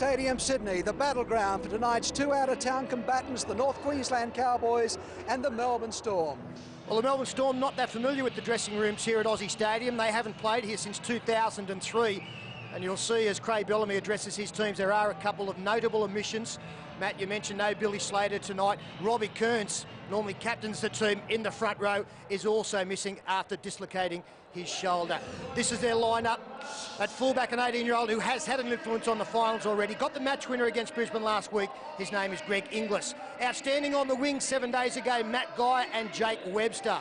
Stadium, Sydney, the battleground for tonight's two out-of-town combatants, the North Queensland Cowboys and the Melbourne Storm. Well, the Melbourne Storm not that familiar with the dressing rooms here at Aussie Stadium. They haven't played here since 2003. And you'll see as Craig Bellamy addresses his teams, there are a couple of notable omissions. Matt, you mentioned no Billy Slater tonight. Robbie Kearns, normally captains the team in the front row, is also missing after dislocating his shoulder. This is their lineup. At fullback, an 18-year-old who has had an influence on the finals already. Got the match winner against Brisbane last week. His name is Greg Inglis. Outstanding on the wing 7 days ago, Matt Guy and Jake Webster.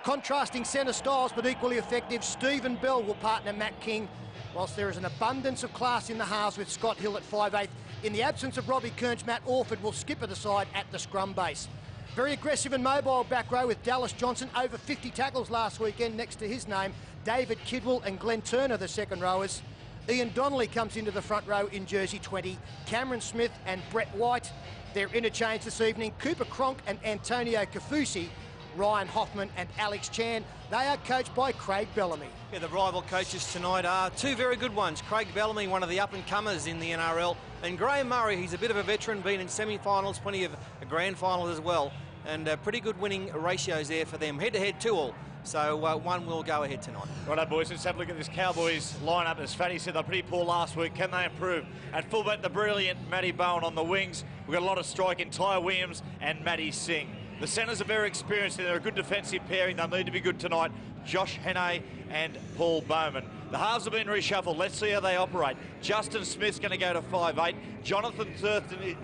Contrasting centre styles, but equally effective, Stephen Bell will partner Matt King, whilst there is an abundance of class in the halves with Scott Hill at 5'8". In the absence of Robbie Kearns, Matt Orford will skipper the side at the scrum base. Very aggressive and mobile back row with Dallas Johnson, over 50 tackles last weekend. Next to his name, David Kidwell and Glenn Turner, the second rowers. Ian Donnelly comes into the front row in jersey 20. Cameron Smith and Brett White, their interchange this evening. Cooper Cronk and Antonio Kafusi. Ryan Hoffman and Alex Chan. They are coached by Craig Bellamy. Yeah, the rival coaches tonight are two very good ones. Craig Bellamy, one of the up-and-comers in the NRL, and Graham Murray, he's a bit of a veteran, been in semi-finals, plenty of grand finals as well, and pretty good winning ratios there for them. Head-to-head 2-all, so one will go ahead tonight. Righto, boys, let's have a look at this Cowboys lineup. As Fatty said, they're pretty poor last week. Can they improve? At fullback, the brilliant Matty Bowen on the wings. We've got a lot of strike in Ty Williams and Matty Singh. The centres are very experienced and they're a good defensive pairing. They'll need to be good tonight. Josh Hannay and Paul Bowman. The halves have been reshuffled. Let's see how they operate. Justin Smith's going to go to 5'8". Jonathan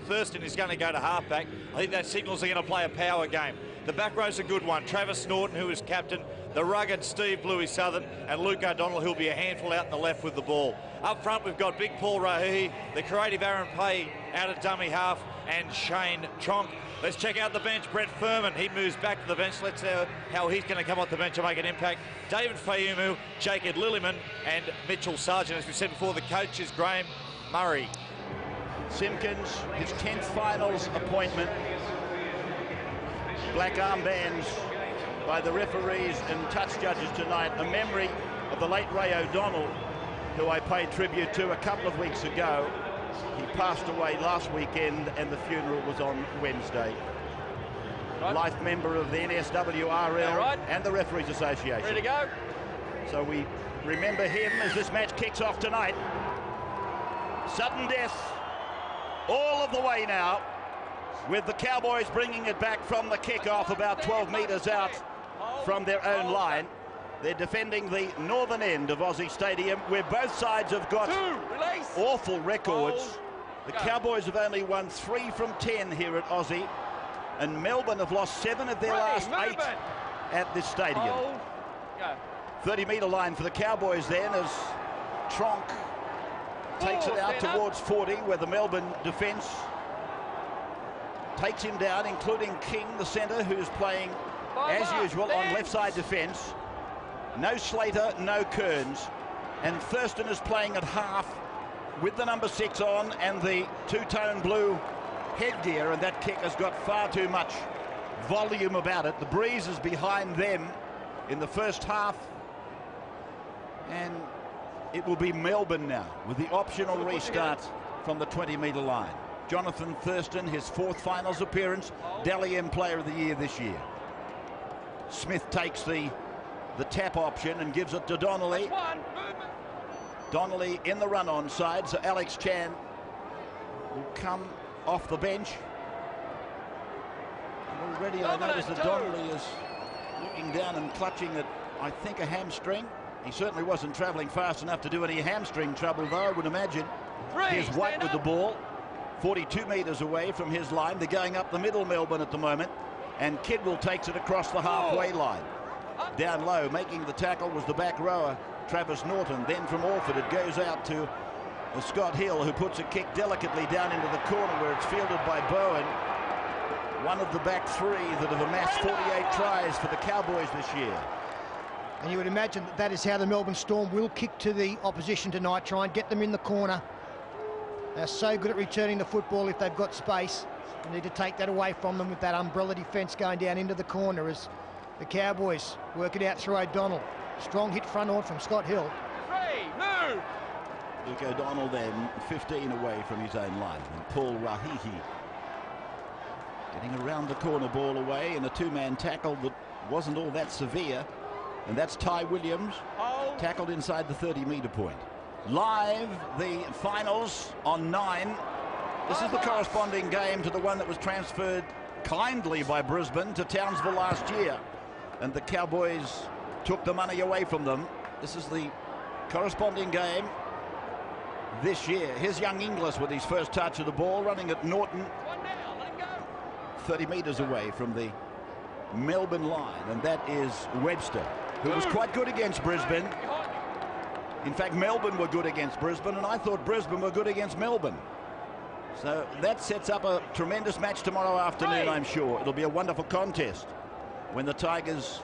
Thurston is going to go to halfback. I think that signals they're going to play a power game. The back row's a good one. Travis Norton, who is captain. The rugged Steve Bluey Southern and Luke O'Donnell, who'll be a handful out in the left with the ball. Up front, we've got Big Paul Rahehi, the creative Aaron Pay out at dummy half, and Shane Tronk. Let's check out the bench. Brett Furman, he moves back to the bench. Let's see how he's going to come off the bench and make an impact. David Fayumu, Jacob Lilliman, and Mitchell Sargent. As we said before, the coach is Graham Murray. Simpkins, his 10th finals appointment. Black armbands by the referees and touch judges tonight. A memory of the late Ray O'Donnell, who I paid tribute to a couple of weeks ago. He passed away last weekend and the funeral was on Wednesday. Right. Life member of the NSWRL and the Referees Association. Ready to go? So we remember him as this match kicks off tonight. Sudden death all of the way now, with the Cowboys bringing it back from the kickoff about 12 metres out from their own line. They're defending the northern end of Aussie Stadium, where both sides have got awful records. The Cowboys have only won 3 from 10 here at Aussie, and Melbourne have lost 7 of their last 8 at this stadium. 30-metre line for the Cowboys then, as Tronk takes it out towards 40, where the Melbourne defence takes him down, including King, the centre, who's playing, as usual, on left-side defence. No Slater, no Kearns, and Thurston is playing at half with the number 6 on and the two-tone blue headgear, and that kick has got far too much volume about it. The breeze is behind them in the first half, and it will be Melbourne now with the optional restart from the 20-metre line. Jonathan Thurston, his 4th finals appearance, Dally M Player of the Year this year. Smith takes the tap option and gives it to Donnelly. Donnelly in the run-on side, so Alex Chan will come off the bench. And already I notice that Donnelly is looking down and clutching at, I think, a hamstring. He certainly wasn't travelling fast enough to do any hamstring trouble, though, I would imagine. Here's White with the ball, 42 metres away from his line. They're going up the middle, Melbourne, at the moment. And Kidwell takes it across the halfway line. Down low, making the tackle was the back rower, Travis Norton. Then from Orford, it goes out to Scott Hill, who puts a kick delicately down into the corner where it's fielded by Bowen. One of the back 3 that have amassed 48 tries for the Cowboys this year. And you would imagine that is how the Melbourne Storm will kick to the opposition tonight, try and get them in the corner. They're so good at returning the football if they've got space. You need to take that away from them with that umbrella defence going down into the corner as the Cowboys work it out through O'Donnell. Strong hit front on from Scott Hill. Luke O'Donnell then 15 away from his own line. And Paul Rahihi getting around the corner ball away in a two-man tackle that wasn't all that severe. And that's Ty Williams, tackled inside the 30-metre point. Live, the finals on 9. This is the corresponding game to the one that was transferred kindly by Brisbane to Townsville last year. And the Cowboys took the money away from them. This is the corresponding game this year. Here's young Inglis with his first touch of the ball, running at Norton, 30 metres away from the Melbourne line, and that is Webster, who was quite good against Brisbane. In fact, Melbourne were good against Brisbane, and I thought Brisbane were good against Melbourne. So that sets up a tremendous match tomorrow afternoon, I'm sure. It'll be a wonderful contest when the Tigers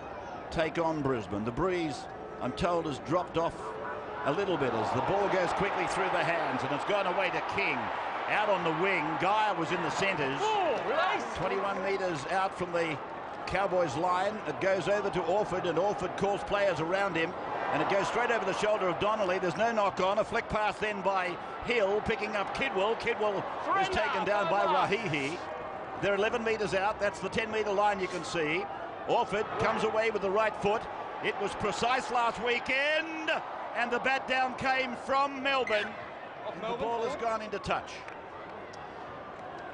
take on Brisbane. The breeze, I'm told, has dropped off a little bit as the ball goes quickly through the hands, and it's gone away to King. Out on the wing, Guy was in the centres. 21 metres out from the Cowboys line. It goes over to Orford, and Orford calls players around him, and it goes straight over the shoulder of Donnelly. There's no knock on. A flick pass then by Hill, picking up Kidwell. Kidwell is taken down by Rahihi. They're 11 metres out. That's the 10-metre line you can see. Orford comes away with the right foot. It was precise last weekend, and the bat down came from Melbourne. The ball has gone into touch.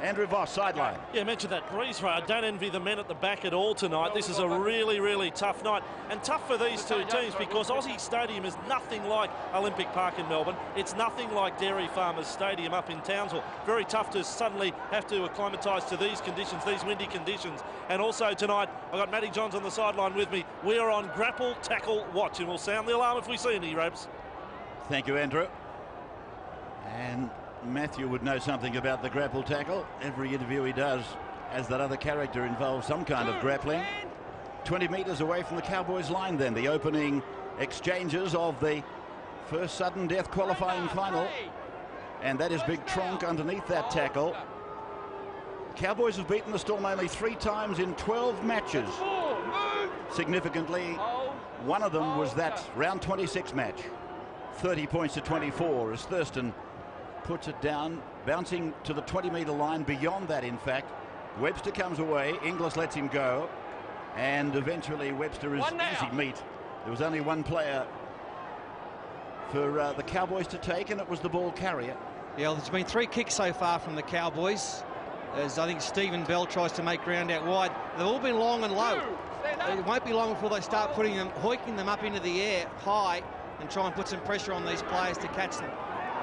Andrew Voss, sideline. Yeah, mentioned that breeze, Ray. I don't envy the men at the back at all tonight. This is a really, really tough night. And tough for these two teams because Aussie Stadium is nothing like Olympic Park in Melbourne. It's nothing like Dairy Farmers Stadium up in Townsville. Very tough to suddenly have to acclimatise to these conditions, these windy conditions. And also tonight, I've got Matty Johns on the sideline with me. We are on grapple, tackle, watch, and we'll sound the alarm if we see any, Robes. Thank you, Andrew. And Matthew would know something about the grapple tackle. Every interview he does as that other character involves some kind of grappling. 20 metres away from the Cowboys line then, the opening exchanges of the first sudden death qualifying final. And that is Big Tronk underneath that tackle. Cowboys have beaten the Storm only 3 times in 12 matches. Significantly, one of them was that round 26 match. 30 points to 24 as Thurston puts it down, bouncing to the 20-metre line. Beyond that, in fact, Webster comes away. Inglis lets him go, and eventually Webster is easy meat. There was only one player for the Cowboys to take, and it was the ball carrier. Yeah, well, there's been 3 kicks so far from the Cowboys, as I think Stephen Bell tries to make ground out wide. They've all been long and low. It won't be long before they start putting them, hoiking them up into the air high, and try and put some pressure on these players to catch them.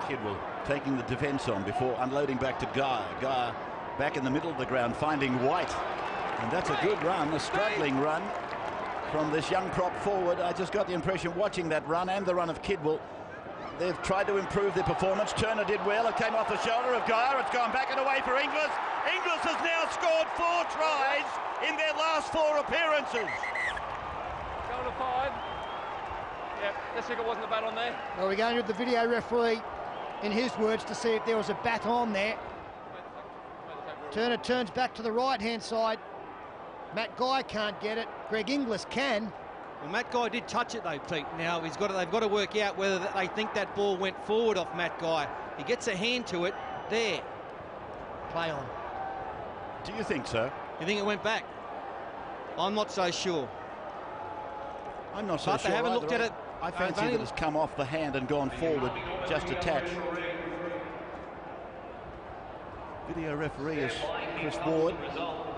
Kidwell taking the defence on before unloading back to Guy. Guy back in the middle of the ground, finding White. And that's a good run, a straggling run from this young prop forward. I just got the impression watching that run and the run of Kidwell, they've tried to improve their performance. Turner did well. It came off the shoulder of Guy. It's gone back and away for Inglis. Inglis has now scored 4 tries in their last 4 appearances. Going to 5. Yep, let's see if it wasn't a bat on there. Well, we're going with the video referee, in his words, to see if there was a bat on there. Turner turns back to the right-hand side. Matt Guy can't get it. Greg Inglis can. Well, Matt Guy did touch it though, Pete. Now they've got to work out whether they think that ball went forward off Matt Guy. He gets a hand to it there. Play on. Do you think so? You think it went back? I'm not so sure. I'm not so but sure. They haven't either. looked at it. I fancy that it's come off the hand and gone forward just a touch. Video referee is Chris Ward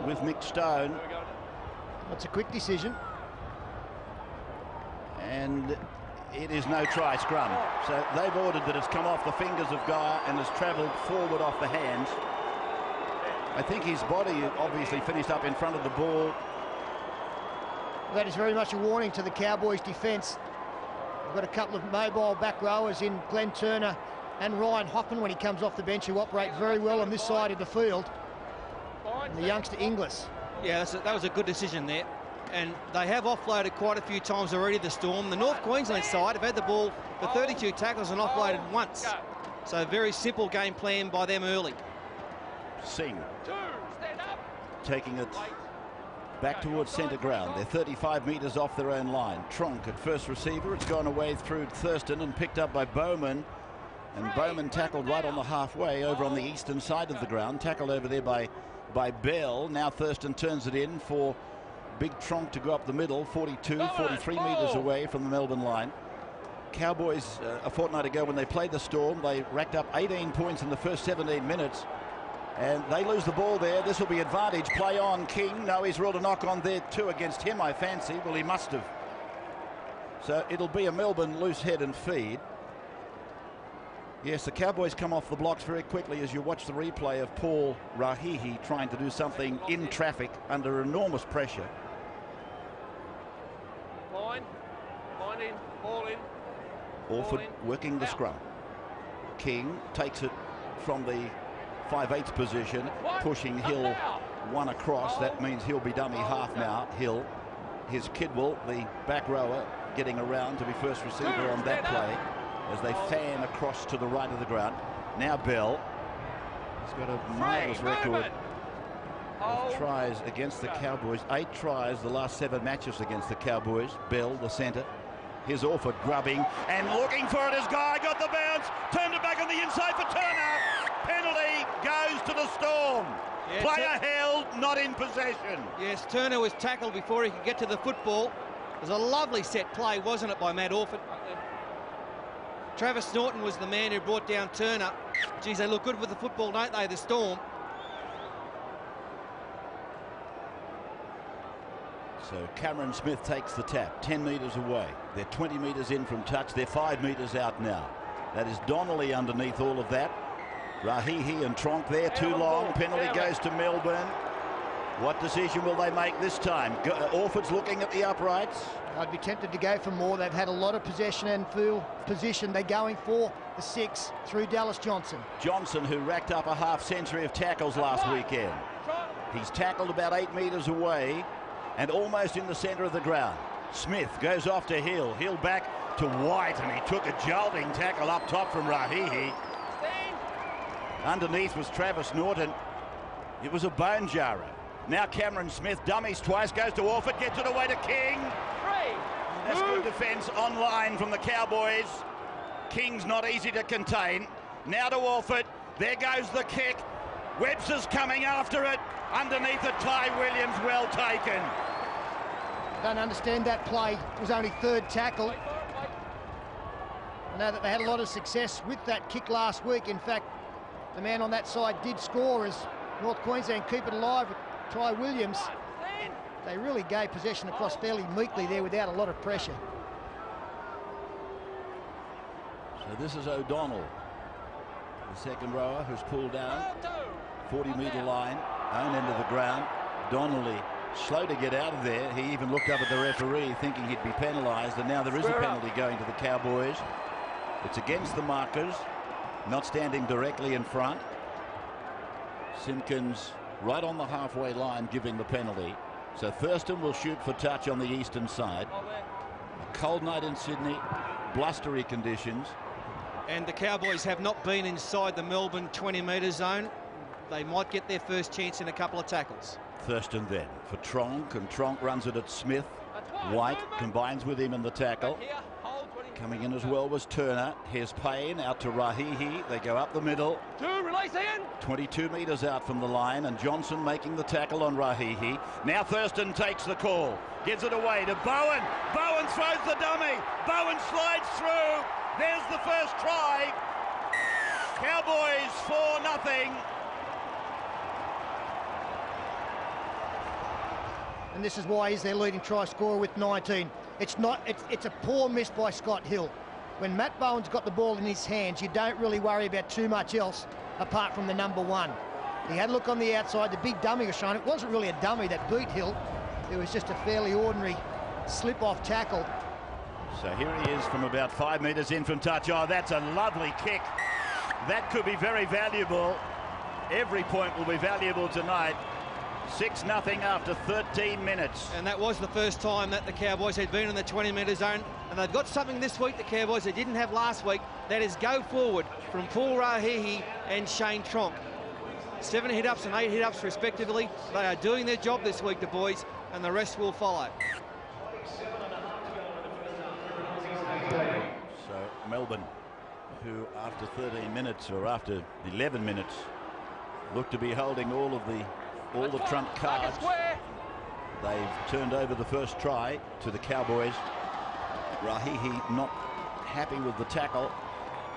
with Mick Stone. That's a quick decision. And it is no try scrum. So they've ordered that it's come off the fingers of Guy and has travelled forward off the hands. I think his body obviously finished up in front of the ball. That is very much a warning to the Cowboys' defence. We've got a couple of mobile back rowers in Glenn Turner and Ryan Hoffman when he comes off the bench, who operate very well on this side of the field. And the youngster Inglis. Yeah, that was a good decision there. And they have offloaded quite a few times already, the Storm. The North Queensland side have had the ball for 32 tackles and offloaded once. So a very simple game plan by them early. Singh taking it back towards centre ground. They're 35 metres off their own line. Tronk at first receiver. It's gone away through Thurston and picked up by Bowman. And Bowman tackled right on the halfway over on the eastern side of the ground. Tackled over there by Bell. Now Thurston turns it in for Big Tronk to go up the middle. 43 metres away from the Melbourne line. Cowboys a fortnight ago when they played the Storm, they racked up 18 points in the first 17 minutes. And they lose the ball there. This will be advantage. Play on King. No, he's ruled a knock on there too against him, I fancy. Well, he must have. So it'll be a Melbourne loose head and feed. Yes, the Cowboys come off the blocks very quickly as you watch the replay of Paul Rahihi trying to do something in traffic under enormous pressure. Line in, ball in. Orford working the scrum. King takes it from the 5/8 position, pushing Hill one across. That means he'll be dummy half now. Hill, his Kidwell, the back rower, getting around to be first receiver on that play as they fan across to the right of the ground. Now Bell. He's got a marvellous record of tries against the Cowboys. 8 tries the last 7 matches against the Cowboys. Bell, the centre. Here's Orford grubbing and looking for it as Guy got the bounce. Turned it back on the inside for Turner. Penalty goes to the Storm. Yeah, player held, not in possession. Yes, Turner was tackled before he could get to the football. It was a lovely set play, wasn't it, by Matt Orford? Travis Norton was the man who brought down Turner. Geez, they look good with the football, don't they, the Storm? So Cameron Smith takes the tap, 10 metres away. They're 20 metres in from touch. They're 5 metres out now. That is Donnelly underneath all of that. Rahihi and Tronk there, too long. Penalty goes to Melbourne. What decision will they make this time? Orford's looking at the uprights. I'd be tempted to go for more. They've had a lot of possession and field position. They're going for the 6 through Dallas Johnson. Johnson, who racked up a half-century of tackles last weekend. He's tackled about 8 metres away and almost in the centre of the ground. Smith goes off to Hill. Hill back to White, and he took a jolting tackle up top from Rahihi. Underneath was Travis Norton. It was a bone jarrer. Now Cameron Smith dummies twice, goes to Orford, gets it away to King. That's good defence online from the Cowboys. King's not easy to contain. Now to Orford. There goes the kick. Webster's coming after it. Underneath it, Ty Williams, well taken. Don't understand that play. It was only 3rd tackle. I know that they had a lot of success with that kick last week. In fact, the man on that side did score as North Queensland keep it alive with Ty Williams. They really gave possession across fairly meekly there without a lot of pressure. So this is O'Donnell, the second rower, who's pulled down. 40-metre line, own end of the ground. Donnelly slow to get out of there. He even looked up at the referee thinking he'd be penalised, and now there is a penalty going to the Cowboys. It's against the markers, not standing directly in front. Simpkins right on the halfway line giving the penalty. So Thurston will shoot for touch on the eastern side. A cold night in Sydney, blustery conditions. And the Cowboys have not been inside the Melbourne 20-metre zone. They might get their first chance in a couple of tackles. Thurston then for Tronk, and Tronk runs it at Smith. White combines with him in the tackle. Coming in as well was Turner. Here's Payne out to Rahihi. They go up the middle. 22 metres out from the line, and Johnson making the tackle on Rahihi. Now Thurston takes the call. Gives it away to Bowen. Bowen throws the dummy. Bowen slides through. There's the first try. Cowboys 4-0. And this is why he's their leading try scorer with 19. It's a poor miss by Scott Hill. When Matt Bowen's got the ball in his hands, you don't really worry about too much else apart from the number 1. He had a look on the outside. The big dummy was shown. It wasn't really a dummy that beat Hill. It was just a fairly ordinary slip-off tackle. So here he is from about 5 metres in from touch. Oh, that's a lovely kick. That could be very valuable. Every point will be valuable tonight. 6-0 after 13 minutes. And that was the first time that the Cowboys had been in the 20-metre zone. And they've got something this week, the Cowboys, they didn't have last week. That is go forward from Paul Rahihi and Shane Tronk. 7 hit-ups and 8 hit-ups respectively. They are doing their job this week, the boys, and the rest will follow. So Melbourne, who after 13 minutes or after 11 minutes look to be holding all the trump cards. They've turned over the first try to the Cowboys. Rahihi not happy with the tackle.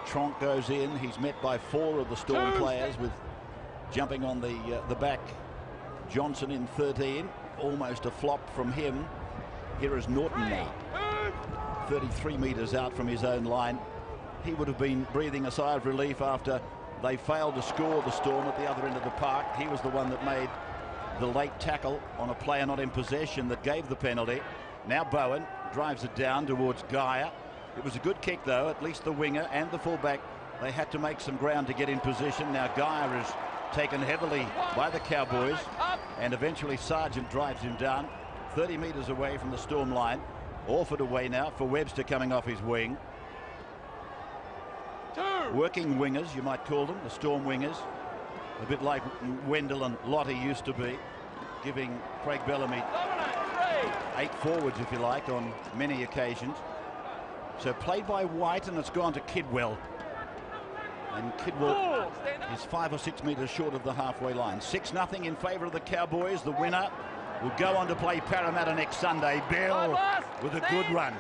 Tronk goes in. He's met by 4 of the Storm players, with jumping on the back Johnson in 13. Almost a flop from him. Here is Norton now, 33 metres out from his own line. He would have been breathing a sigh of relief after they failed to score, the Storm, at the other end of the park. He was the one that made the late tackle on a player not in possession that gave the penalty. Now Bowen drives it down towards Gaia. It was a good kick, though. At least the winger and the fullback, they had to make some ground to get in position. Now Gaia is taken heavily by the Cowboys, and eventually Sargent drives him down 30 metres away from the Storm line. Orford away now for Webster coming off his wing. Working wingers, you might call them, the Storm wingers. A bit like Wendell and Lottie used to be, giving Craig Bellamy 8 forwards, if you like, on many occasions. So played by White, and it's gone to Kidwell. And Kidwell is 5 or 6 metres short of the halfway line. 6-0 in favour of the Cowboys. The winner will go on to play Parramatta next Sunday. Bell with a good run.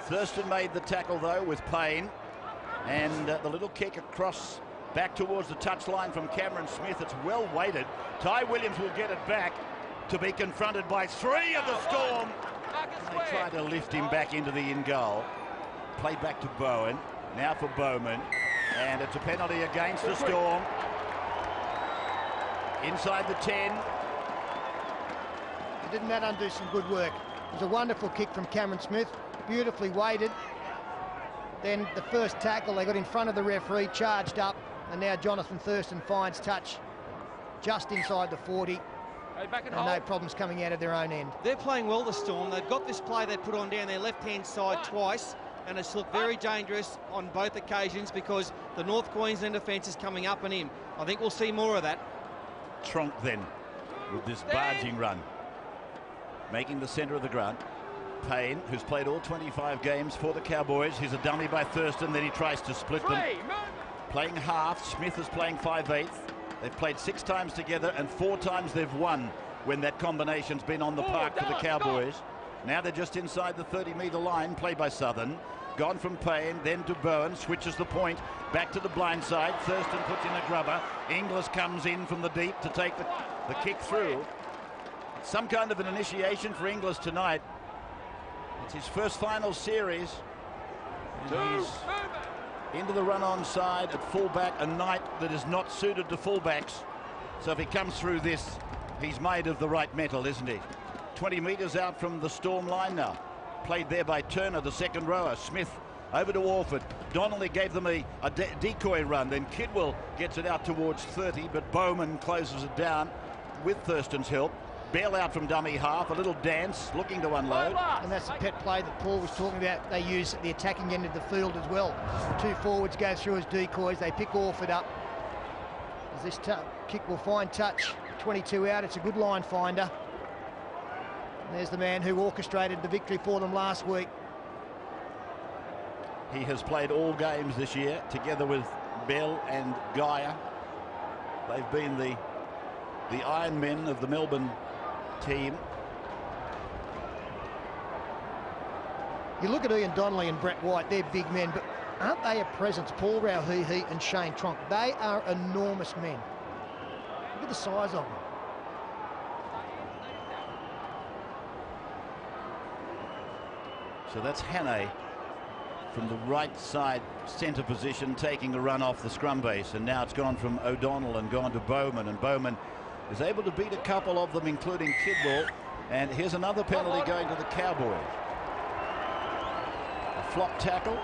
Thurston made the tackle, though, with Payne. And the little kick across back towards the touchline from Cameron Smith. It's well weighted. Ty Williams will get it back to be confronted by 3 of the Storm. They try to lift him back into the in goal. Played back to Bowen. Now for Bowman. And it's a penalty against the Storm. Inside the 10. Didn't that undo some good work? It was a wonderful kick from Cameron Smith. Beautifully weighted. Then the first tackle, they got in front of the referee, charged up, and now Jonathan Thurston finds touch just inside the 40. And no problems coming out of their own end. They're playing well, the Storm. They've got this play they put on down their left-hand side twice, and it's looked very dangerous on both occasions because the North Queensland defence is coming up and in. I think we'll see more of that. Tronk then with this barging run, making the centre of the ground. Payne, who's played all 25 games for the Cowboys. He's a dummy by Thurston, then he tries to split them. Playing half, Smith is playing 5/8. They've played 6 times together and 4 times they've won when that combination's been on the park for the Cowboys. Now they're just inside the 30-metre line, played by Southern. Gone from Payne, then to Bowen, switches the point, back to the blind side. Thurston puts in a grubber. Inglis comes in from the deep to take the kick through. Some kind of an initiation for Inglis tonight. It's his first final series. And he's into the run-on side at fullback, a night that is not suited to fullbacks. So if he comes through this, he's made of the right metal, isn't he? 20 metres out from the Storm line now. Played there by Turner, the second rower. Smith over to Orford. Donnelly gave them a decoy run. Then Kidwell gets it out towards 30, but Bowman closes it down with Thurston's help. Bell out from dummy half, a little dance, looking to unload. And that's the pet play that Paul was talking about. They use the attacking end of the field as well. 2 forwards go through as decoys. They pick Orford up. As this kick will find touch. 22 out, it's a good line finder. And there's the man who orchestrated the victory for them last week. He has played all games this year, together with Bell and Gaia. They've been the Iron Men of the Melbourne team. You look at Ian Donnelly and Brett White, they're big men, but aren't they a presence? Paul Rauhihi and Shane Tronk, they are enormous men. Look at the size of them. So that's Hannay from the right side centre position, taking a run off the scrum base, and now it's gone from O'Donnell and gone to Bowman, and Bowman is able to beat a couple of them, including Kidwell. And here's another penalty going to the Cowboys. A flop tackle.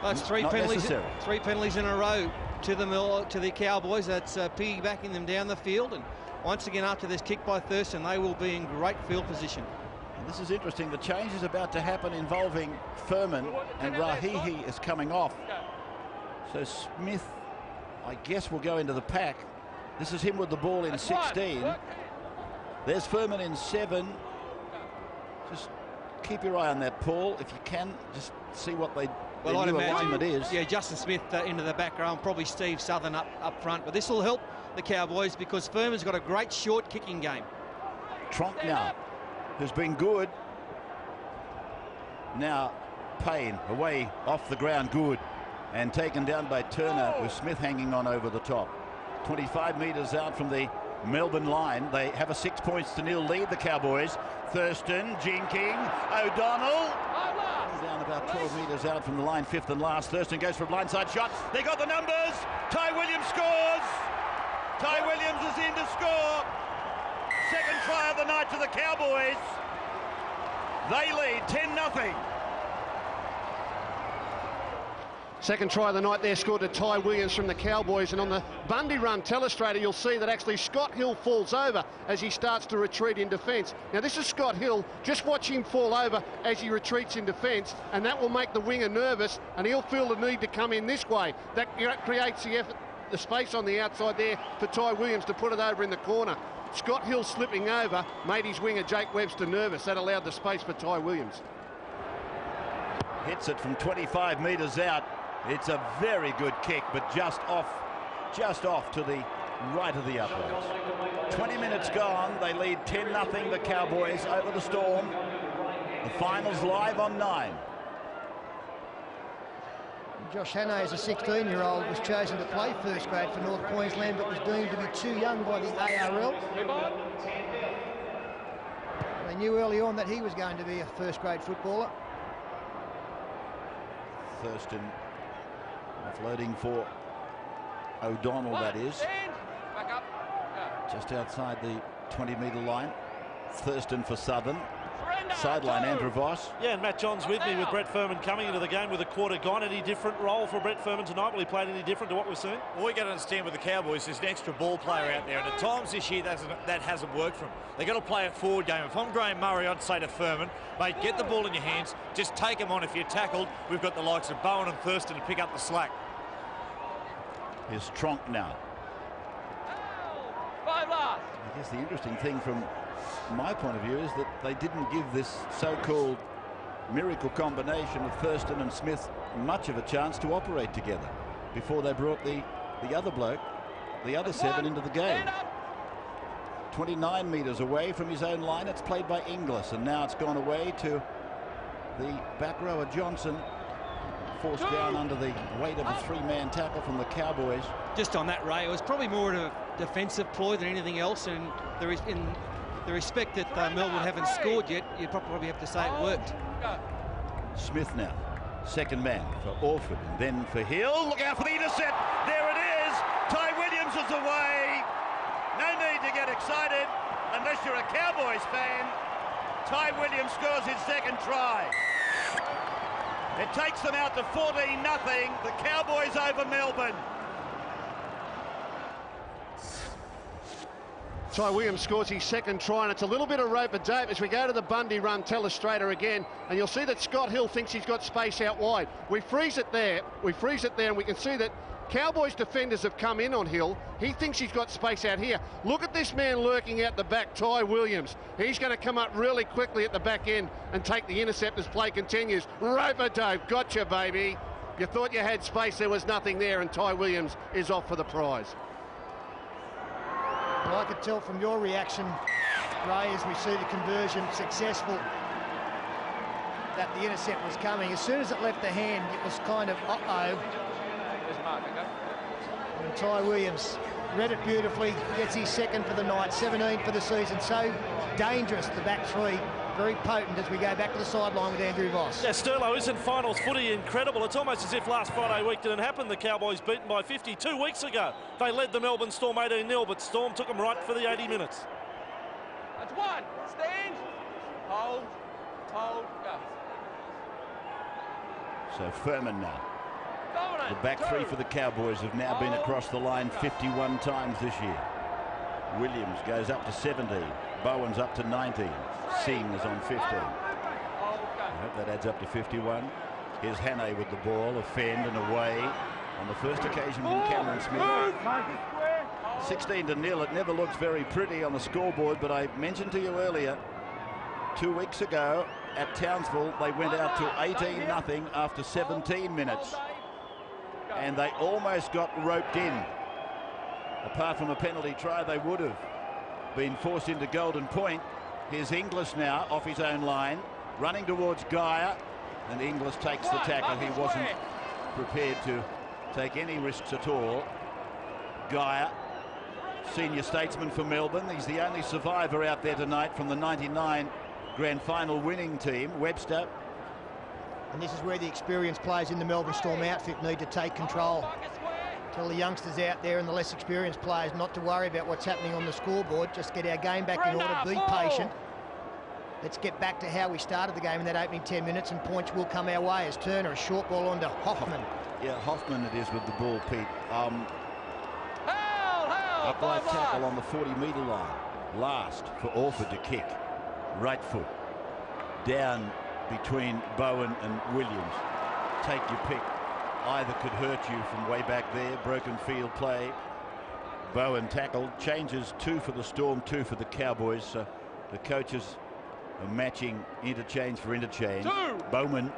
Well, it's 3 penalties. 3 penalties in a row to the Cowboys. That's piggybacking them down the field. And once again, after this kick by Thurston, they will be in great field position. And this is interesting. The change is about to happen involving Furman, and Rahihi is coming off. So Smith, I guess, will go into the pack. This is him with the ball in 16. There's Furman in 7. Just keep your eye on that, Paul. If you can, just see what they Well, I'd new imagine alignment is. Yeah, Justin Smith into the back row, and probably Steve Southern up front. But this will help the Cowboys because Furman's got a great short kicking game. Tronk now has been good. Now Payne away off the ground, good, and taken down by Turner with Smith hanging on over the top. 25 metres out from the Melbourne line. They have a 6 points to nil lead, the Cowboys. Thurston, Jinking, O'Donnell. Down about 12 metres out from the line, fifth and last. Thurston goes for a blindside shot. They got the numbers. Ty Williams scores. Ty Williams is in to score. Second try of the night to the Cowboys. They lead 10-0. Second try of the night there scored to Ty Williams from the Cowboys, and on the Bundy run telestrator you'll see that actually Scott Hill falls over as he starts to retreat in defence. Now this is Scott Hill, just watch him fall over as he retreats in defence, and that will make the winger nervous and he'll feel the need to come in this way. That creates the space on the outside there for Ty Williams to put it over in the corner. Scott Hill slipping over made his winger Jake Webster nervous. That allowed the space for Ty Williams. Hits it from 25 metres out. It's a very good kick, but just off to the right of the uprights. 20 minutes gone. They lead 10-0, the Cowboys over the Storm. The finals live on 9. Josh Hannay, as a 16-year-old, was chosen to play first grade for North Queensland, but was deemed to be too young by the ARL. They knew early on that he was going to be a first grade footballer. Thurston offloading for O'Donnell, that is. Back up. Just outside the 20-metre line. Thurston for Southern. Sideline Andrew Voss. Yeah, and Matt John's with me with Brett Furman coming into the game with a quarter gone. Any different role for Brett Furman tonight? Will he play any different to what we've seen? Well, we got to understand with the Cowboys, there's an extra ball player out there, and at times this year that hasn't worked for them. They've got to play a forward game. If I'm Graham Murray, I'd say to Furman, mate, get the ball in your hands, just take them on. If you're tackled, we've got the likes of Bowen and Thurston to pick up the slack. Here's Tronk now. Five last. I guess the interesting thing from my point of view is that they didn't give this so-called miracle combination of Thurston and Smith much of a chance to operate together before they brought the other bloke, the other 7, into the game. 29 metres away from his own line. It's played by Inglis, and now it's gone away to the back rower Johnson, forced down under the weight of a 3-man tackle from the Cowboys. Just on that, Ray, it was probably more a defensive ploy than anything else, and there is in the respect that Melbourne haven't scored yet, you'd probably have to say it worked. Smith now, second man for Orford, and then for Hill. Look out for the intercept. There it is. Ty Williams is away. No need to get excited unless you're a Cowboys fan. Ty Williams scores his second try. It takes them out to 14-0. The Cowboys over Melbourne. Ty Williams scores his second try, and it's a little bit of rope a dope as we go to the Bundy run telestrator again, and you'll see that Scott Hill thinks he's got space out wide. We freeze it there, and we can see that Cowboys defenders have come in on Hill. He thinks he's got space out here. Look at this man lurking out the back, Ty Williams. He's going to come up really quickly at the back end and take the intercept as play continues. Rope a dope, gotcha, baby. You thought you had space, there was nothing there, and Ty Williams is off for the prize. Well, I could tell from your reaction, Ray, as we see the conversion successful, that the intercept was coming. As soon as it left the hand, it was kind of uh-oh. And Ty Williams read it beautifully, gets his second for the night, 17 for the season. So dangerous, the back three. Very potent as we go back to the sideline with Andrew Voss. Yeah, Sterlo, isn't finals footy incredible? It's almost as if last Friday week didn't happen. The Cowboys beaten by 50 2 weeks ago. They led the Melbourne Storm 18-0, but Storm took them right for the 80 minutes. That's one. Stand. Hold. Hold. Go. So Furman now. Dominant. The back three for the Cowboys have now been across the line 51 times this year. Williams goes up to 17. Bowen's up to 19. Singh is on 15. I hope that adds up to 51. Here's Hannay with the ball, a fend and away on the first occasion from Cameron Smith. 16-0. It never looks very pretty on the scoreboard, but I mentioned to you earlier 2 weeks ago at Townsville, they went out to 18-0 after 17 minutes. And they almost got roped in. Apart from a penalty try, they would have been forced into Golden Point. Here's Inglis now off his own line, running towards Geyer, and Inglis takes the tackle. He wasn't prepared to take any risks at all. Geyer, senior statesman for Melbourne. He's the only survivor out there tonight from the 99 grand final winning team. Webster. And this is where the experienced players in the Melbourne Storm outfit need to take control. Tell the youngsters out there and the less experienced players not to worry about what's happening on the scoreboard. Just get our game back in order, be patient. Let's get back to how we started the game in that opening 10 minutes, and points will come our way as Turner, a short ball onto Hoffman. Yeah, Hoffman it is with the ball, Pete. Upright tackle on the 40-metre line. Last for Orford to kick. Right foot. Down between Bowen and Williams. Take your pick. Either could hurt you from way back there. Broken field play. Bowen tackled. Changes 2 for the Storm, 2 for the Cowboys. So the coaches are matching interchange for interchange. Bowman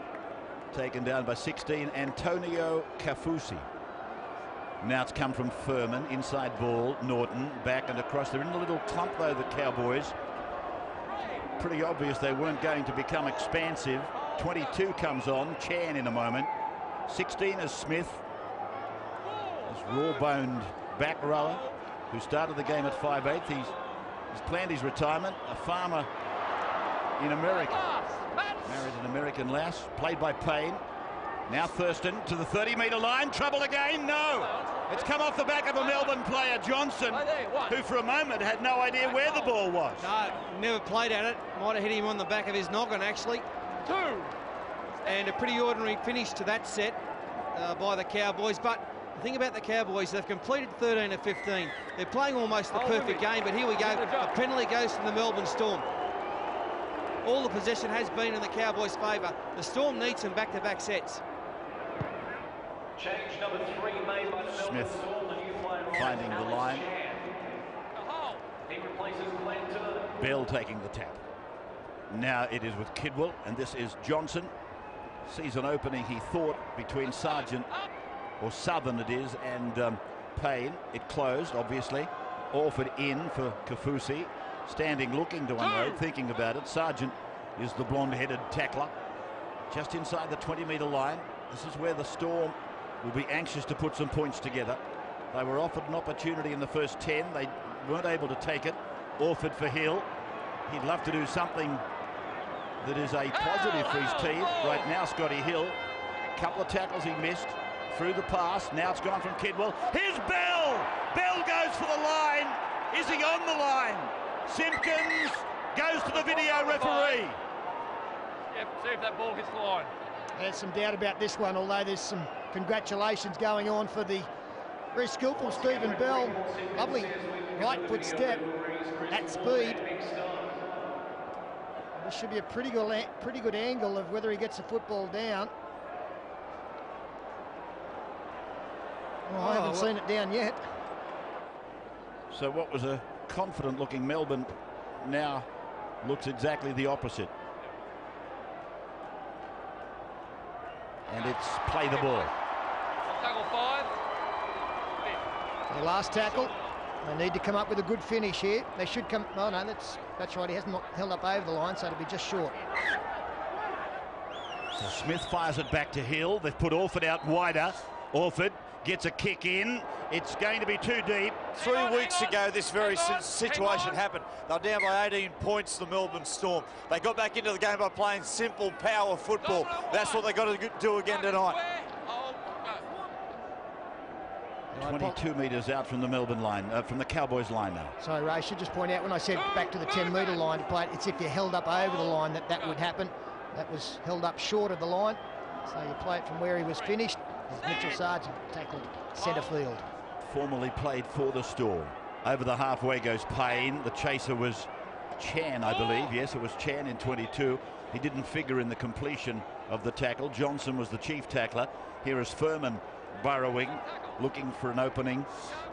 taken down by 16. Antonio Kafusi. Now it's come from Furman. Inside ball. Norton back and across. They're in a little clump though, the Cowboys. Pretty obvious they weren't going to become expansive. 22 comes on. Chan in a moment. 16 is Smith. This raw-boned back rower who started the game at 5'8". He's planned his retirement. A farmer in America. Married an American lass. Played by Payne. Now Thurston to the 30-metre line. Trouble again? No. It's come off the back of a Melbourne player, Johnson, who for a moment had no idea where the ball was. No, never played at it. Might have hit him on the back of his noggin, actually. And a pretty ordinary finish to that set by the Cowboys. But the thing about the Cowboys, they've completed 13 of 15. They're playing almost the perfect game, but here we go. A penalty goes to the Melbourne Storm. All the possession has been in the Cowboys' favour. The Storm needs some back-to-back sets. Change number 3 made by the Smith finding the line. He replaces Glenn. Bell taking the tap. Now it is with Kidwell, and this is Johnson. Sees an opening, he thought, between Sargent, or Southern it is, and Payne. It closed, obviously. Orford in for Kafusi. Standing, looking to unload, thinking about it. Sargent is the blonde-headed tackler. Just inside the 20-metre line. This is where the Storm will be anxious to put some points together. They were offered an opportunity in the first 10. They weren't able to take it. Orford for Hill. He'd love to do something that is a positive for his team. Right now, Scotty Hill. A couple of tackles he missed. Through the pass. Now it's gone from Kidwell. Here's Bell! Bell goes for the line. Is he on the line? Simpkins goes to the video referee. Yep, see if that ball hits the line. There's some doubt about this one, although there's some congratulations going on for the very skillful Stephen Bell. Lovely right foot step at speed. This should be a pretty good angle of whether he gets the football down. I haven't seen it down yet. So what was a confident looking Melbourne now looks exactly the opposite. And it's play the ball. Tackle 5. The last tackle. They need to come up with a good finish here. They should come. Oh no, that's right. He hasn't held up over the line, so it'll be just short. So Smith fires it back to Hill. They've put Orford out wider. Orford gets a kick in. It's going to be too deep. 3 weeks ago, this very situation happened. They were down by 18 points, the Melbourne Storm. They got back into the game by playing simple power football. That's what they've got to do again tonight. 22 metres out from the Melbourne line, from the Cowboys line now. Sorry, Ray, I should just point out when I said back to the 10-metre line to play, it's if you held up over the line that would happen. That was held up short of the line. So you play it from where he was finished. As Mitchell Sargent tackled centre field. Formerly played for the Storm. Over the halfway goes Payne. The chaser was Chan, I believe. Yes, it was Chan in 22. He didn't figure in the completion of the tackle. Johnson was the chief tackler. Here is Furman burrowing, looking for an opening.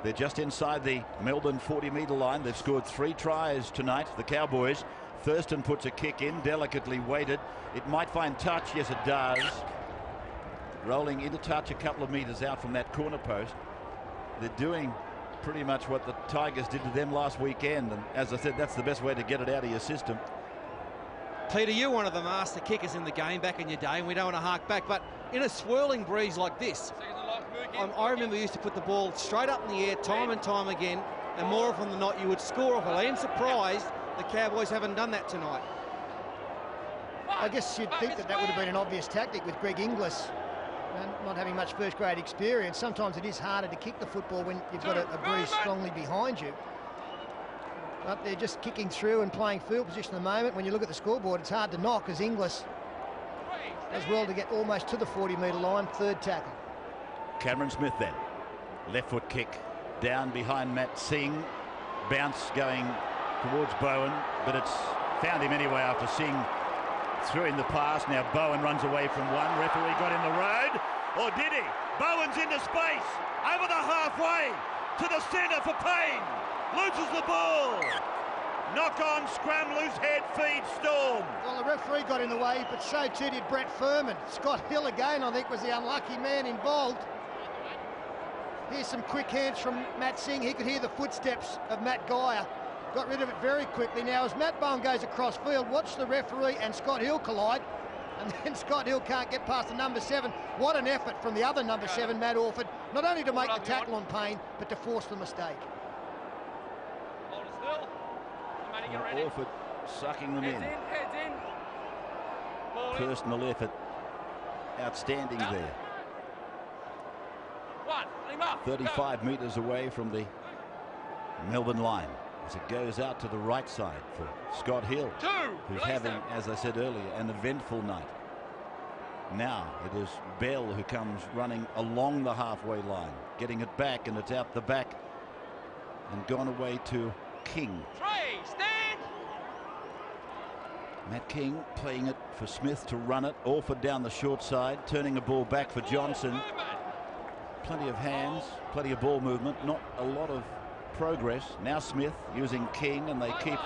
They're just inside the Melbourne 40-metre line. They've scored 3 tries tonight, the Cowboys. Thurston puts a kick in, delicately weighted. It might find touch. Yes, it does. Rolling into touch a couple of metres out from that corner post. They're doing pretty much what the Tigers did to them last weekend. And as I said, that's the best way to get it out of your system. Peter, you're one of the master kickers in the game back in your day, and we don't want to hark back, but in a swirling breeze like this, I remember you used to put the ball straight up in the air time and time again, and more often than not you would score off it. I am surprised the Cowboys haven't done that tonight. I guess you'd think that would have been an obvious tactic with Greg Inglis and not having much first-grade experience. Sometimes it is harder to kick the football when you've got a breeze strongly behind you. But they're just kicking through and playing field position at the moment. When you look at the scoreboard, it's hard to knock as Inglis does well to get almost to the 40-metre line. Third tackle. Cameron Smith then. Left foot kick down behind Matt Singh. Bounce going towards Bowen, but it's found him anyway after Singh threw in the pass. Now Bowen runs away from one. Referee got in the road. Or did he? Bowen's into space. Over the halfway. To the centre for Payne. Loses the ball. Knock on, scrum, loose head, feed, Storm. Well, the referee got in the way, but so too did Brett Furman. Scott Hill again, I think, was the unlucky man involved. Here's some quick hands from Matt Singh. He could hear the footsteps of Matt Geyer. Got rid of it very quickly. Now, as Matt Bowen goes across field, watch the referee and Scott Hill collide. And then Scott Hill can't get past the number 7. What an effort from the other number 7, Matt Orford, not only to make the tackle on Payne, but to force the mistake. Orford sucking them in. Personal effort. Outstanding there. 35 metres away from the Melbourne line as it goes out to the right side for Scott Hill, who's having, as I said earlier, an eventful night. Now it is Bell who comes running along the halfway line, getting it back, and it's out the back and gone away to King. Matt King playing it for Smith to run it. Orford down the short side, turning the ball back for Johnson. Plenty of hands, plenty of ball movement, not a lot of progress. Now Smith using King, and they keep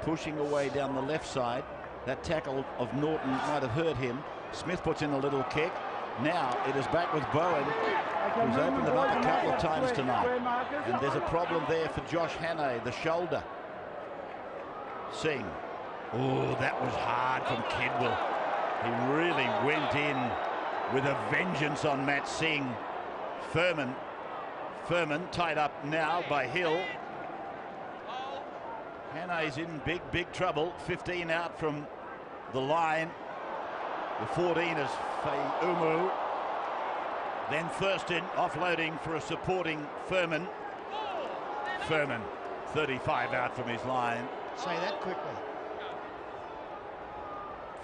pushing away down the left side. That tackle of Norton might have hurt him. Smith puts in a little kick. Now it is back with Bowen, who's opened them up a couple of times tonight. And there's a problem there for Josh Hannay, the shoulder. Singh. Oh, that was hard from Kidwell. He really went in with a vengeance on Matt Singh. Furman tied up now by Hill. Hannay's in big trouble. 15 out from the line. The 14 is Feumu. Then Thurston offloading for a supporting Furman. 35 out from his line. Say that quickly.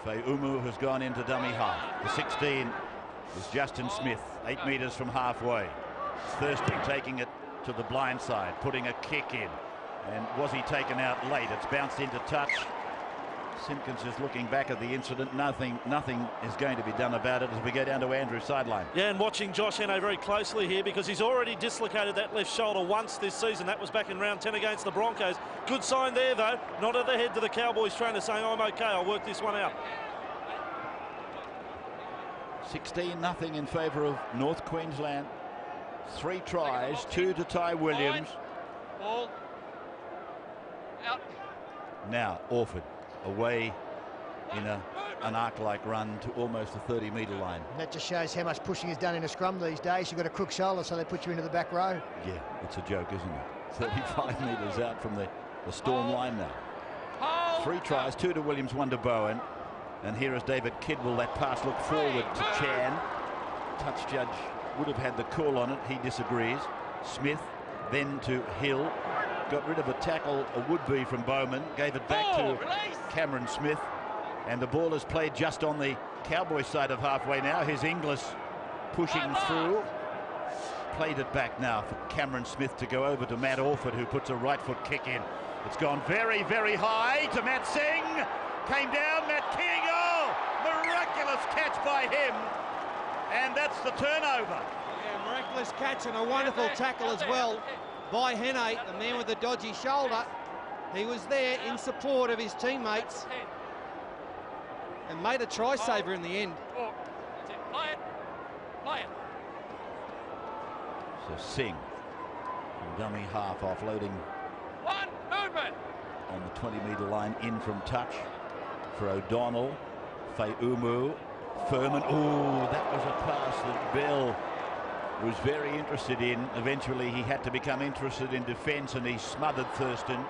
Feumu has gone into dummy half. The 16 is Justin Smith, 8 metres from halfway. Thurston taking it to the blind side, putting a kick in. And was he taken out late? It's bounced into touch. Simpkins is looking back at the incident. Nothing is going to be done about it as we go down to Andrew's sideline. Yeah, and watching Josh Hannay very closely here, because he's already dislocated that left shoulder once this season. That was back in round 10 against the Broncos. Good sign there, though. Not at the head to the Cowboys trainer saying, I'm okay, I'll work this one out. 16-0 in favour of North Queensland. 3 tries, 2 to Ty Williams. Ball. Out. Now Orford away in an arc-like run to almost the 30-metre line. That just shows how much pushing is done in a scrum these days. You've got a crook shoulder, so they put you into the back row. Yeah, it's a joke, isn't it? 35 metres out from the Storm line now. 3 tries, 2 to Williams, 1 to Bowen. And here is David Kidwell. That pass looked forward to Chan. Touch judge would have had the call on it. He disagrees. Smith then to Hill. Got rid of a tackle, a would-be from Bowman. Gave it back to Cameron Smith. And the ball is played just on the Cowboys side of halfway now. Here's Inglis pushing through. Played it back now for Cameron Smith to go over to Matt Orford, who puts a right foot kick in. It's gone very, very high to Matt Singh. Came down, Matt King. Oh, miraculous catch by him. And that's the turnover. Yeah, miraculous catch and a wonderful tackle as well by Hannay, the man with the dodgy shoulder. He was there in support of his teammates and made a try saver in the end. That's it. Play it. Play it. So Singh, from dummy half, offloading One movement. on the 20-metre line, in from touch for O'Donnell. Fayumu, Furman. Oh, that was a pass that Bell was very interested in. Eventually he had to become interested in defence and he smothered Thurston.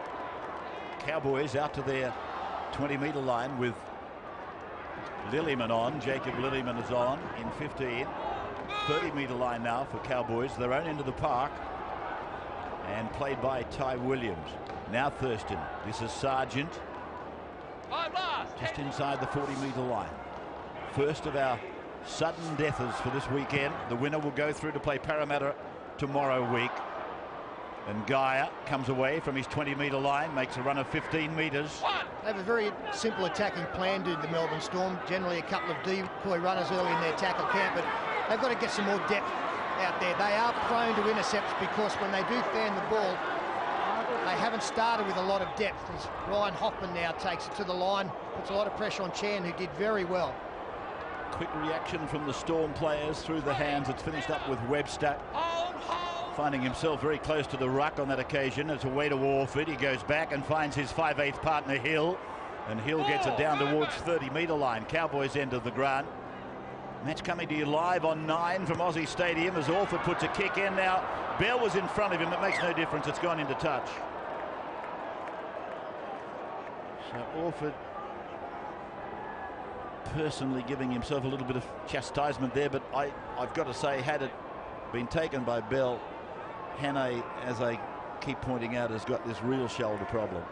Cowboys out to their 20-metre line with Lillyman on. Jacob Lillyman is on in 15. 30-metre line now for Cowboys, their own end of the park, and played by Ty Williams. Now Thurston. This is Sargent. Just inside the 40-metre line. First of our sudden deathers for this weekend. The winner will go through to play Parramatta tomorrow week. And Gaia comes away from his 20-metre line, makes a run of 15 metres. They have a very simple attacking plan, do the Melbourne Storm. Generally a couple of decoy runners early in their tackle camp, but they've got to get some more depth out there. They are prone to intercepts because when they do fan the ball, they haven't started with a lot of depth. As Ryan Hoffman now takes it to the line, puts a lot of pressure on Chan, who did very well. Quick reaction from the Storm players through the hands. It's finished up with Webster finding himself very close to the ruck on that occasion. It's away to Warford. He goes back and finds his 5/8 partner Hill, and Hill gets it down towards 30-metre line. Cowboys end of the ground. Match coming to you live on 9 from Aussie Stadium as Orford puts a kick in. Now Bell was in front of him. It makes no difference. It's gone into touch. So Orford personally giving himself a little bit of chastisement there, but I've got to say, had it been taken by Bell, Hannay, as I keep pointing out, has got this real shoulder problem.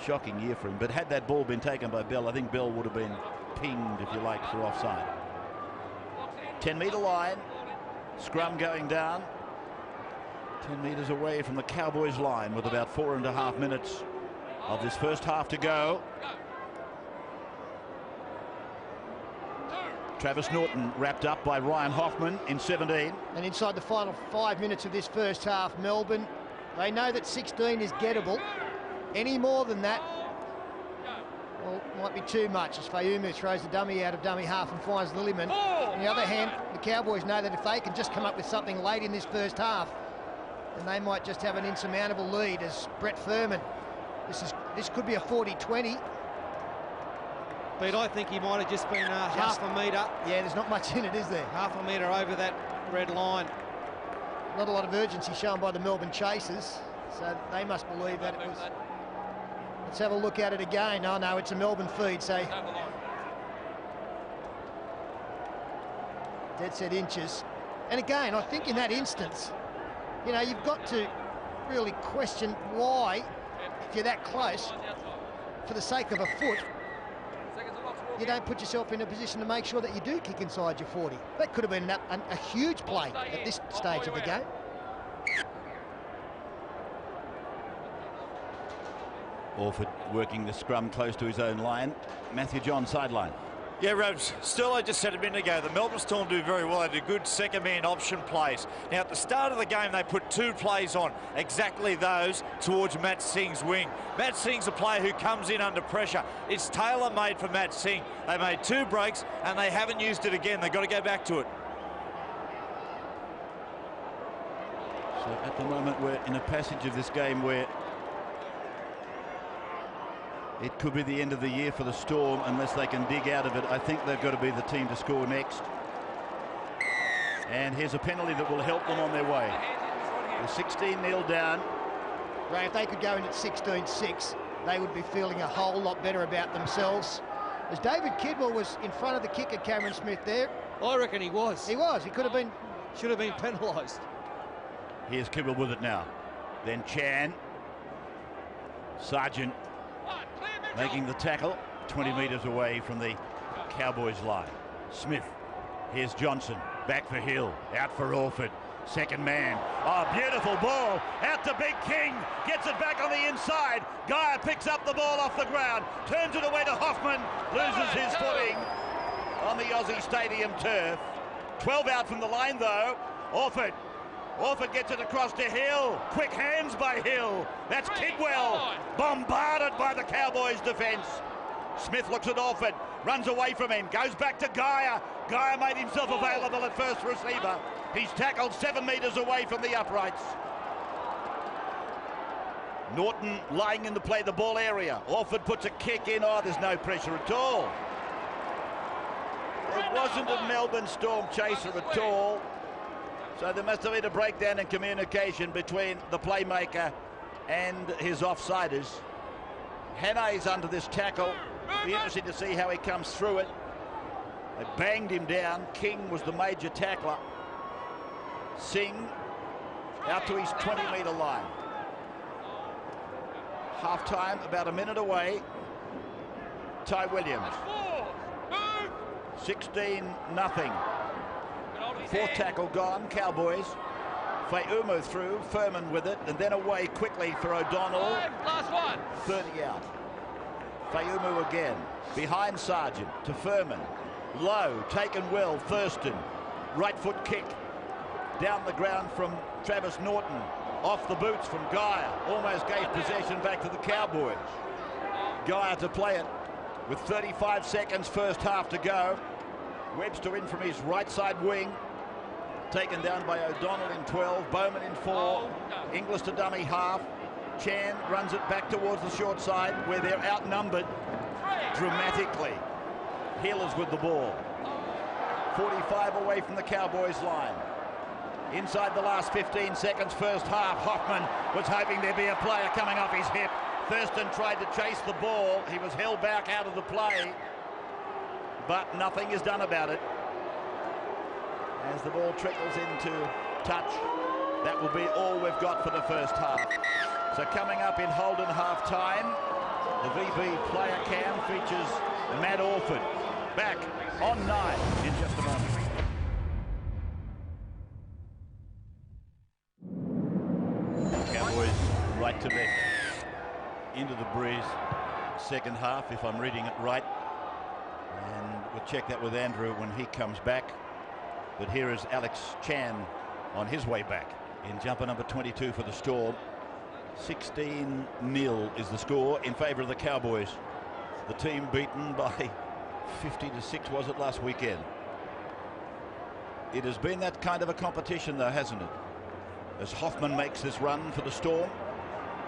Shocking year for him, but had that ball been taken by Bell, I think Bell would have been pinged, if you like, for offside. 10-metre line, scrum going down, 10 metres away from the Cowboys line with about 4.5 minutes of this first half to go. Travis Norton wrapped up by Ryan Hoffman in 17. And inside the final 5 minutes of this first half, Melbourne, they know that 16 is gettable. Any more than that, well, might be too much, as Fayumu throws the dummy out of dummy half and finds Lillyman. On the other hand, the Cowboys know that if they can just come up with something late in this first half, then they might just have an insurmountable lead. As Brett Furman, this could be a 40-20. But I think he might have just been half a metre. Yeah, there's not much in it, is there? Half a metre over that red line. Not a lot of urgency shown by the Melbourne chasers, so they must believe that it was. Let's have a look at it again. Oh no, it's a Melbourne feed, so dead set inches. And again, I think in that instance, you know, you've got to really question why, if you're that close, for the sake of a foot, you don't put yourself in a position to make sure that you do kick inside your 40. That could have been a huge play at this stage of the game. Orford working the scrum close to his own line. Matthew John sideline. Yeah, Robs, still I just said a minute ago, the Melbourne Storm do very well. They do good second-man option plays. Now, at the start of the game, they put 2 plays on, exactly those towards Matt Singh's wing. Matt Singh's a player who comes in under pressure. It's tailor-made for Matt Singh. They made 2 breaks, and they haven't used it again. They've got to go back to it. So at the moment, we're in a passage of this game where it could be the end of the year for the Storm unless they can dig out of it. I think they've got to be the team to score next. And here's a penalty that will help them on their way. They're 16-0 down. Ray, if they could go in at 16-6, they would be feeling a whole lot better about themselves. As David Kidwell was in front of the kicker, Cameron Smith, there. I reckon he was. He was. He could have been. Should have been penalised. Here's Kidwell with it now. Then Chan. Sargent making the tackle 20 metres away from the Cowboys line. Smith. Here's Johnson. Back for Hill. Out for Orford. Second man. Oh, beautiful ball. Out to Big King. Gets it back on the inside. Gaia picks up the ball off the ground. Turns it away to Hoffman. Loses his footing on the Aussie Stadium turf. 12 out from the line, though. Orford. Orford gets it across to Hill. Quick hands by Hill. That's Kidwell. Bombarded by the Cowboys defence. Smith looks at Orford, runs away from him, goes back to Geyer. Geyer made himself available at first receiver. He's tackled 7 metres away from the uprights. Norton lying in the play the ball area. Orford puts a kick in. Oh, there's no pressure at all. It wasn't a Melbourne Storm chaser at all. So there must have been a breakdown in communication between the playmaker and his offsiders. Hannay's under this tackle. Be interesting to see how he comes through it. They banged him down. King was the major tackler. Singh out to his 20-metre line. Half-time, about a minute away. Ty Williams. 16-0. Fourth tackle gone, Cowboys. Feumu through, Furman with it, and then away quickly for O'Donnell. Last one. 30 out. Feumu again, behind Sargent to Furman. Low, taken well, Thurston. Right foot kick. Down the ground from Travis Norton. Off the boots from Geyer. Almost gave possession back to the Cowboys. Geyer to play it with 35 seconds first half to go. Webster in from his right side wing. Taken down by O'Donnell in 12. Bowman in 4. Inglis to dummy half. Chan runs it back towards the short side where they're outnumbered dramatically. Hill is with the ball. 45 away from the Cowboys line. Inside the last 15 seconds first half, Hoffman was hoping there'd be a player coming off his hip. Thurston tried to chase the ball. He was held back out of the play, but nothing is done about it. As the ball trickles into touch, that will be all we've got for the first half. So coming up in Holden half-time, the VB player cam features Matt Orford. Back on 9 in just a moment. Cowboys right to left into the breeze. Second half, if I'm reading it right. And we'll check that with Andrew when he comes back. But here is Alex Chan on his way back in jumper number 22 for the Storm. 16-0 is the score in favour of the Cowboys. The team beaten by 50-6, was it, last weekend? It has been that kind of a competition, though, hasn't it? As Hoffman makes this run for the Storm,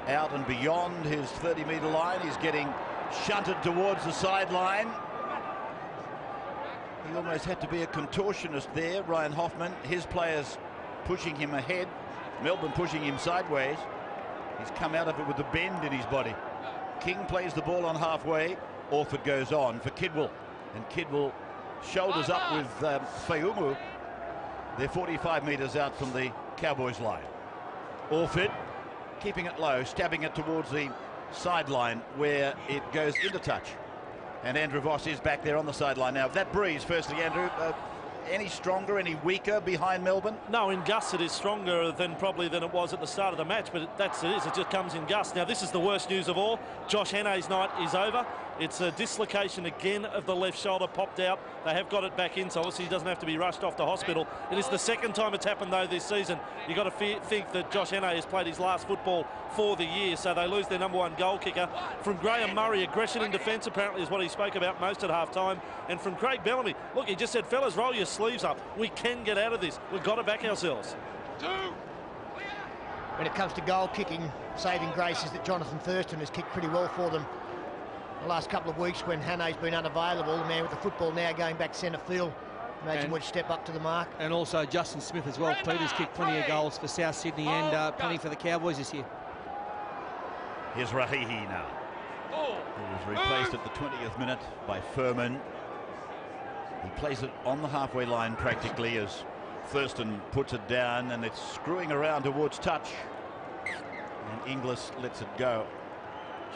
out and beyond his 30-metre line, he's getting shunted towards the sideline. He almost had to be a contortionist there, Ryan Hoffman. His players pushing him ahead, Melbourne pushing him sideways. He's come out of it with a bend in his body. King plays the ball on halfway. Orford goes on for Kidwell, and Kidwell shoulders up with Feumu. They're 45 metres out from the Cowboys line. Orford keeping it low, stabbing it towards the sideline where it goes into touch. And Andrew Voss is back there on the sideline now. That breeze, firstly, Andrew, any stronger, any weaker behind Melbourne? No, in gusts it is stronger than it was at the start of the match, but that's it is. It just comes in gusts. Now, this is the worst news of all. Josh Hannay's night is over. It's a dislocation again of the left shoulder, popped out. They have got it back in, so obviously he doesn't have to be rushed off to hospital. It is the second time it's happened, though, this season. You've got to think that Josh Hannay has played his last football for the year, so they lose their #1 goal kicker. From Graham Murray, aggression in defence apparently is what he spoke about most at half-time. And from Craig Bellamy, look, he just said, fellas, roll your sleeves up. We can get out of this. We've got to back ourselves. When it comes to goal kicking, saving grace is that Jonathan Thurston has kicked pretty well for them the last couple of weeks when Hannay's been unavailable. The man with the football now going back centre field. Imagine would step up to the mark. And also Justin Smith as well. Peter's kicked plenty of goals for South Sydney and plenty for the Cowboys this year. Here's Rahihi now. He was replaced at the 20th minute by Furman. He plays it on the halfway line practically as Thurston puts it down, and it's screwing around towards touch. And Inglis lets it go.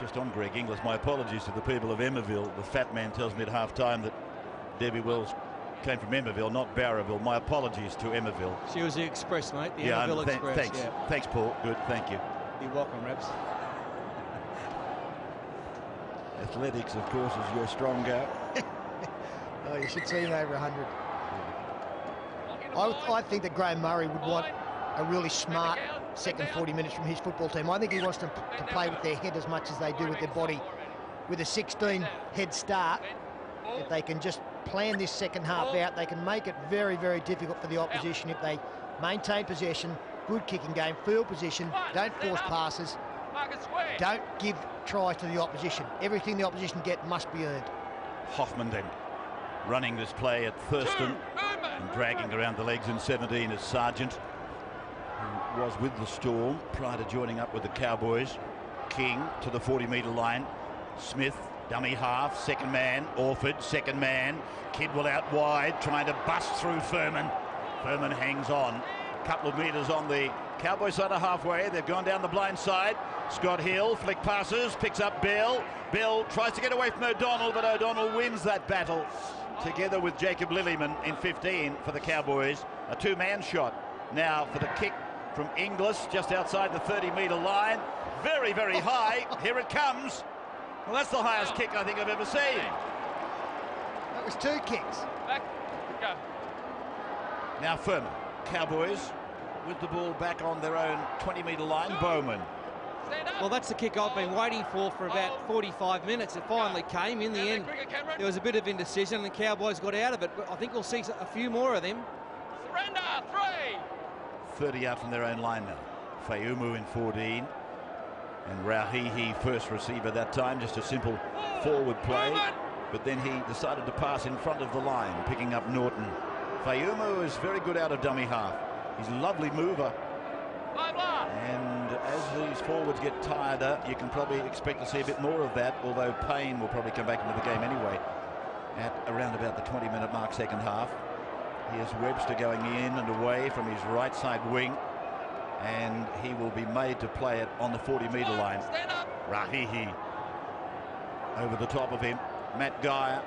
Just on Greg Inglis. My apologies to the people of Emmaville. The fat man tells me at half-time that Debbie Wells came from Emmaville, not Barraville. My apologies to Emmaville. She was the Express, mate. The Emmaville Express. Thanks. Yeah. Thanks, Paul. Good, thank you. You're welcome, Rebs. Athletics, of course, is your strong go. Oh, you should see him over 100. I think that Graham Murray would want a really smart second 40 minutes from his football team. I think he wants them to play with their head as much as they do with their body. With a 16 head start, if they can just plan this second half out, they can make it very, very difficult for the opposition if they maintain possession, good kicking game, field position, don't force passes, don't give tries to the opposition. Everything the opposition get must be earned. Hoffman then running this play at Thurston and dragging around the legs in 17 is Sargent, who was with the Storm prior to joining up with the Cowboys. King to the 40-metre line. Smith, dummy half, second man. Orford, second man. Kidwell out wide, trying to bust through Furman. Furman hangs on. Couple of metres on the Cowboy side of halfway. They've gone down the blind side. Scott Hill, flick passes, picks up Bill. Bill tries to get away from O'Donnell, but O'Donnell wins that battle together with Jacob Lillyman in 15 for the Cowboys. A two-man shot now for the kick from Inglis just outside the 30-metre line. Very, very high. Here it comes. Well, that's the highest kick I think I've ever seen. That was two kicks. Back. Go. Now Furman. Cowboys with the ball back on their own 20-metre line. Bowman. Well, that's the kick I've been waiting for about 45 minutes. It finally came. In the end, there was a bit of indecision and the Cowboys got out of it. But I think we'll see a few more of them. Surrender, 3. 30 out from their own line now. Fayumu in 14. And Rauhihi first receiver that time. Just a simple forward play. But then he decided to pass in front of the line, picking up Norton. Fayumu is very good out of dummy half. He's a lovely mover. And as these forwards get tireder, you can probably expect to see a bit more of that, although Payne will probably come back into the game anyway at around about the 20-minute mark, second half. Here's Webster going in and away from his right side wing, and he will be made to play it on the 40-metre line. Rahihi over the top of him. Matt Geyer.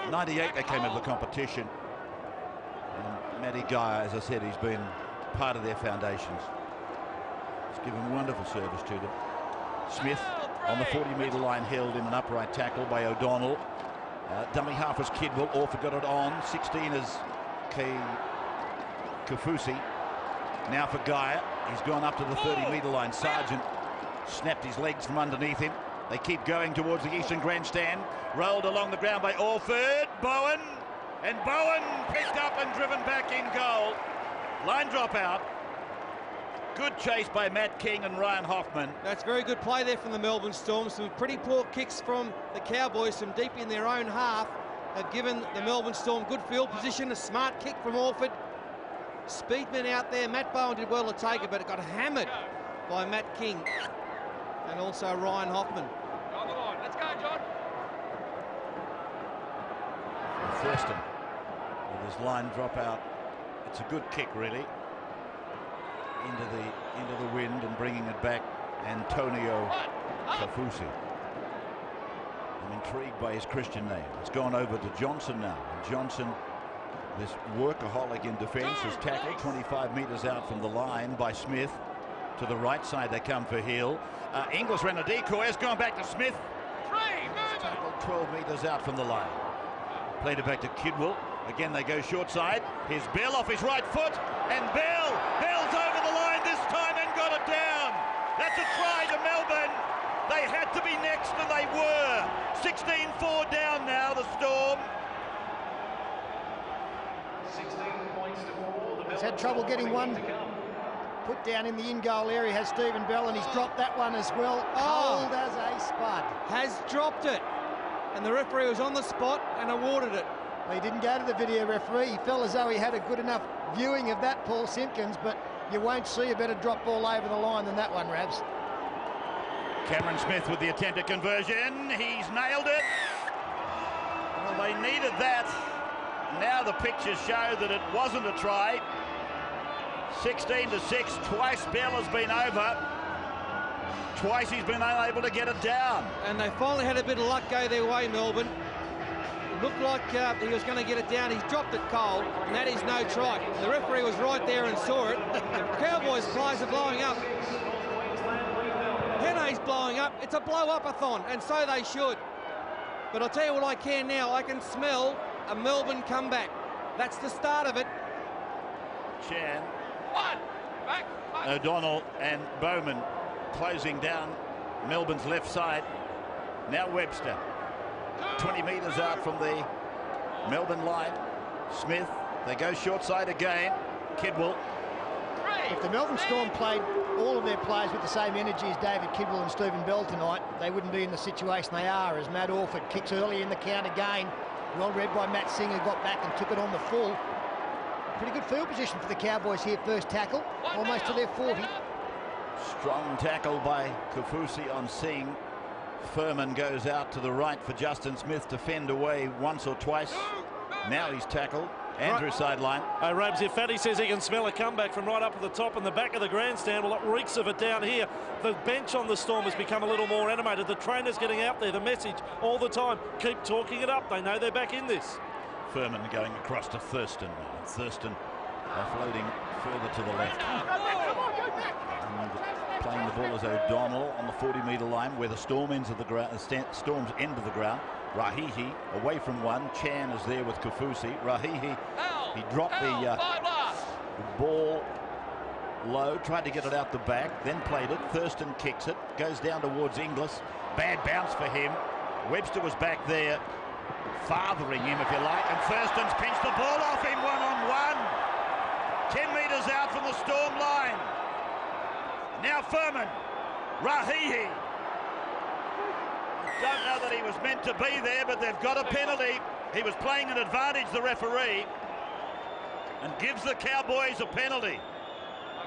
98 they came into the competition. And Matty Geyer, as I said, he's been part of their foundations. He's given wonderful service to them. Smith on the 40-metre line, held in an upright tackle by O'Donnell. Dummy half was Kidwell. Orford got it on. 16 is Kafusi. Now for Geyer. He's gone up to the 30-metre line. Sargent snapped his legs from underneath him. They keep going towards the eastern grandstand. Rolled along the ground by Orford. Bowen. And Bowen picked up and driven back in goal. Line drop out. Good chase by Matt King and Ryan Hoffman. That's very good play there from the Melbourne Storm. Some pretty poor kicks from the Cowboys from deep in their own half have given the Melbourne Storm good field position. A smart kick from Orford. Speedman out there. Matt Bowen did well to take it, but it got hammered by Matt King and also Ryan Hoffman. Come on, let's go, John. Thurston with his line drop out. It's a good kick, really, into the wind and bringing it back. Antonio Kafusi. I'm intrigued by his Christian name. It's gone over to Johnson now. And Johnson, this workaholic in defence, is tackled 25 metres out from the line by Smith. To the right side they come for Hill. Inglis ran a decoy. Has gone back to Smith. He's tackled 12 metres out from the line. Played it back to Kidwell. Again they go short side. Here's Bill off his right foot, and Bill's over the line this time and got it down. That's a try to Melbourne. They had to be next and they were. 16-4 down now, the Storm. 16 points to 4. He's had trouble getting one put down in the in-goal area, has Stephen Bell, and he's dropped that one as well. Cold as a spud. Has dropped it. And the referee was on the spot and awarded it. Well, he didn't go to the video referee. He felt as though he had a good enough viewing of that, Paul Simpkins, but you won't see a better drop ball over the line than that one, Rabs. Cameron Smith with the attempted conversion. He's nailed it. Well, they needed that. Now the pictures show that it wasn't a try. 16-6. Twice Bell has been over. Twice he's been unable to get it down. And they finally had a bit of luck go their way, Melbourne. It looked like he was going to get it down. He's dropped it cold, and that is no try. The referee was right there and saw it. The Cowboys players are blowing up. Henne's blowing up. It's a blow-up-a-thon, and so they should. But I'll tell you what I can now. I can smell a Melbourne comeback. That's the start of it. Chan. O'Donnell and Bowman closing down Melbourne's left side. Now Webster, 20 metres out from the Melbourne line. Smith, they go short side again. Kidwell. If the Melbourne Storm played all of their players with the same energy as David Kidwell and Stephen Bell tonight, they wouldn't be in the situation they are, as Matt Orford kicks early in the count again. Well read by Matt Singer, got back and took it on the full. Pretty good field position for the Cowboys here, first tackle, almost to their 40. Strong tackle by Kaufusi on Singh. Furman goes out to the right for Justin Smith to fend away once or twice. Now he's tackled. Andrew sideline. Oh, Rabs, if Fatty says he can smell a comeback from right up at the top and the back of the grandstand, well, it reeks of it down here. The bench on the Storm has become a little more animated. The trainer's getting out there, the message all the time. Keep talking it up. They know they're back in this. Furman going across to Thurston. Thurston offloading further to the left. And playing the ball as O'Donnell on the 40-metre line where the Storm ends of the ground, Storm's end of the ground. Rahihi away from one. Chan is there with Kaufusi. Rahihi, he dropped the ball low, tried to get it out the back, then played it. Thurston kicks it, goes down towards Inglis. Bad bounce for him. Webster was back there, fathering him, if you like, and Thurston's pinched the ball off him one-on-one. 10 metres out from the Storm line. Now Furman. Rahihi. Don't know that he was meant to be there, but they've got a penalty. He was playing an advantage, the referee, and gives the Cowboys a penalty.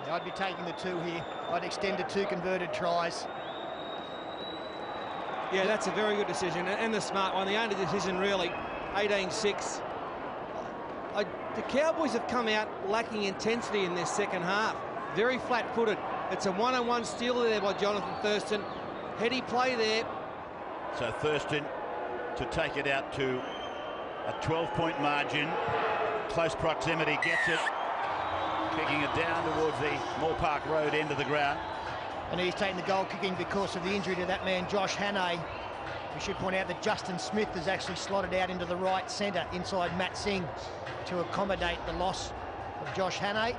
I'd be taking the 2 here. I'd extend to 2 converted tries. Yeah, that's a very good decision, and the smart one. The only decision, really, 18-6. The Cowboys have come out lacking intensity in their second half. Very flat-footed. It's a one-on-one steal there by Jonathan Thurston. Heady play there. So Thurston to take it out to a 12-point margin. Close proximity, gets it. Kicking it down towards the Moore Park Road end of the ground. And he's taking the goal kicking because of the injury to that man, Josh Hannay. We should point out that Justin Smith has actually slotted out into the right centre inside Matt Singh to accommodate the loss of Josh Hannay.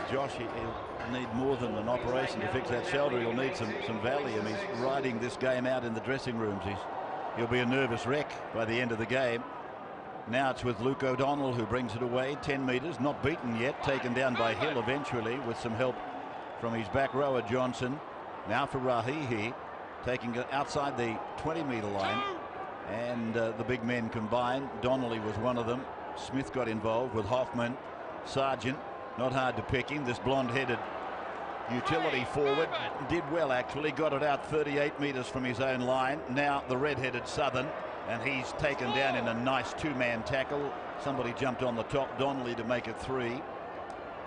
Josh, he'll need more than an operation to fix that shoulder. He'll need some Valium. He's riding this game out in the dressing rooms. He'll be a nervous wreck by the end of the game. Now it's with Luke O'Donnell who brings it away. 10 metres, not beaten yet. Taken down by Hill eventually with some help from his back rower Johnson. Now for Rahihi, taking it outside the 20-metre line. And the big men combined. Donnelly was one of them. Smith got involved with Hoffman. Sargent. Not hard to pick him. This blonde-headed utility forward did well, actually. Got it out 38 metres from his own line. Now the red-headed Southern, and he's taken down in a nice 2-man tackle. Somebody jumped on the top. Donnelly to make it 3.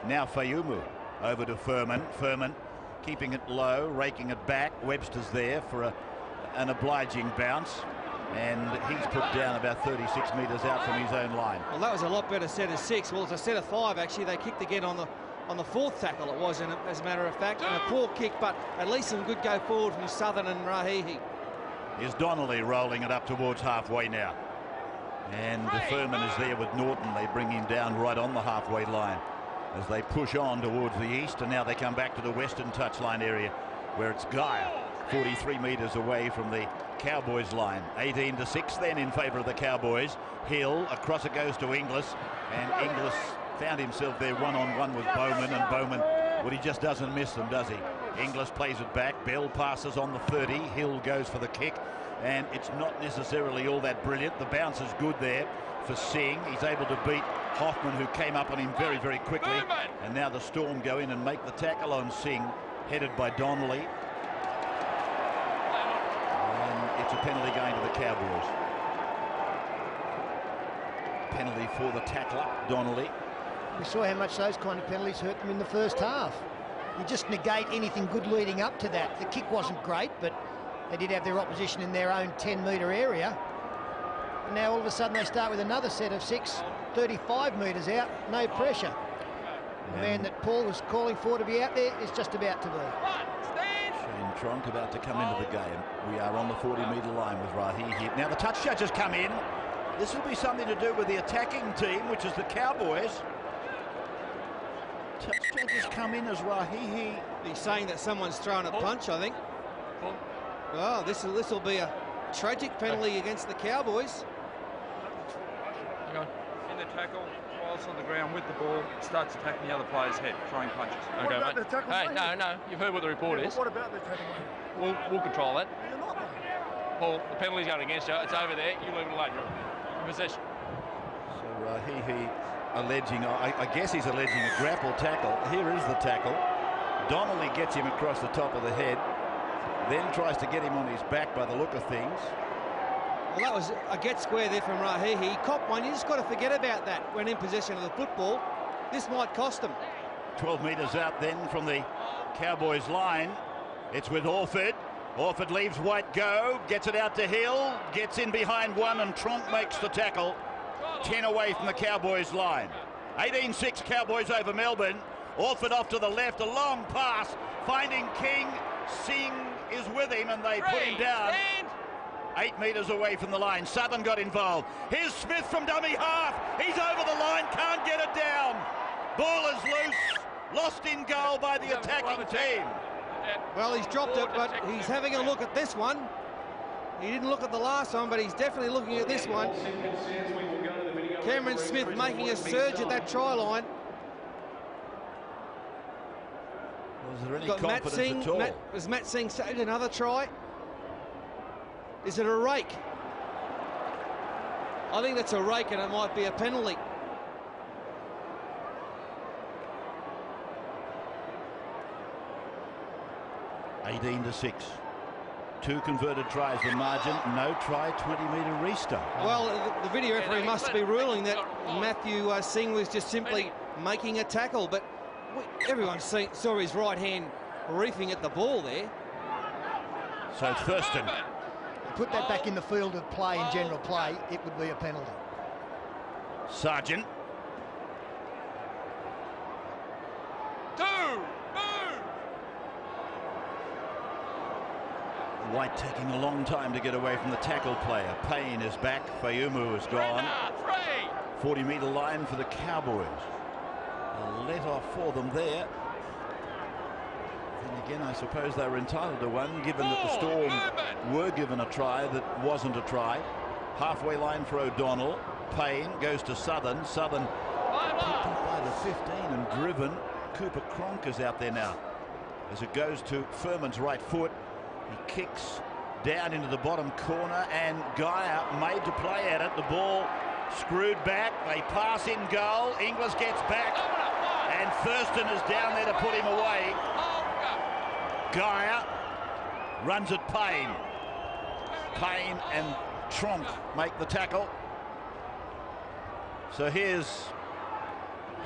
Now Fayumu over to Furman. Furman keeping it low, raking it back. Webster's there for an obliging bounce. And he's put down about 36 metres out from his own line. Well, that was a lot better set of 6. Well, it's a set of 5, actually. They kicked again on the 4th tackle, it was, as a matter of fact. And a poor kick, but at least some good go forward from Southern and Rahihi. Is Donnelly rolling it up towards halfway now. And Furman is there with Norton. They bring him down right on the halfway line as they push on towards the east. And now they come back to the western touchline area where it's Geyer, 43 metres away from the Cowboys line. 18-6 then in favour of the Cowboys. Hill, across it goes to Inglis, and Inglis found himself there one-on-one with Bowman, and Bowman, well, he just doesn't miss them, does he? Inglis plays it back. Bell passes on the 30. Hill goes for the kick, and it's not necessarily all that brilliant. The bounce is good there for Singh. He's able to beat Hoffman, who came up on him very, very quickly. And now the Storm go in and make the tackle on Singh, headed by Donnelly. It's a penalty going to the Cowboys. Penalty for the tackler, Donnelly. We saw how much those kind of penalties hurt them in the first half. You just negate anything good leading up to that. The kick wasn't great, but they did have their opposition in their own 10-metre area. And now all of a sudden they start with another set of 6, 35 metres out, no pressure. The man that Paul was calling for to be out there is just about to be. Shane Tronk about to come into the game. We are on the 40-metre line with Rahihi. Now the touch judges come in. This will be something to do with the attacking team, which is the Cowboys. Judges come in as Rahihi. He's saying that someone's thrown a punch, I think. Oh, this will be a tragic penalty against the Cowboys. Hang on. In the tackle, whilst on the ground with the ball, starts attacking the other player's head, throwing punches. Okay, mate. The tackle hey, no, you've heard what the report is. What about the tackle? We'll control that. You're not, mate. Paul, the penalty's going against you. It's over there. You leave it alone. You're in possession. So Rahihi alleging, I guess he's alleging a grapple tackle. Here is the tackle. Donnelly gets him across the top of the head, then tries to get him on his back by the look of things. Well, that was a get square there from Rahihi. He copped one. You just got to forget about that when in possession of the football. This might cost him. 12 metres out then from the Cowboys line. It's with Orford. Orford leaves White go, gets it out to Hill, gets in behind one, and Tronk makes the tackle. 10 away from the Cowboys line. 18-6 Cowboys over Melbourne. Orford off to the left, a long pass, finding King. Singh is with him, and they put him down. 8 metres away from the line. Southern got involved. Here's Smith from dummy half. He's over the line, can't get it down. Ball is loose, lost in goal by the attacking team. Well, he's dropped it, but he's having a look at this one. He didn't look at the last one, but he's definitely looking at this one. Cameron Smith making a surge at that try line. Was there any Got Matt confidence Singh. at all? Was Matt Singh saved another try? Is it a rake? I think that's a rake, and it might be a penalty. (18-6). 2 converted tries, the margin. No try, 20-metre restart. Well, the video referee must be ruling that Matthew Singh was just simply making a tackle, but everyone saw his right hand reefing at the ball there. So it's Thurston. Put that back in the field of play, in general play, it would be a penalty. Sargent. White taking a long time to get away from the tackle player. Payne is back. Fayumu is gone. 40-metre line for the Cowboys. A let off for them there. And again, I suppose they were entitled to one, given that the Storm were given a try that wasn't a try. Halfway line for O'Donnell. Payne goes to Southern. Southern picked up by the 15 and driven. Cooper Cronk is out there now as it goes to Furman's right foot. He kicks down into the bottom corner, and Geyer made to play at it. The ball screwed back. They pass in goal. Inglis gets back, and Thurston is down there to put him away. Geyer runs at Payne. Payne and Tronk make the tackle. So here's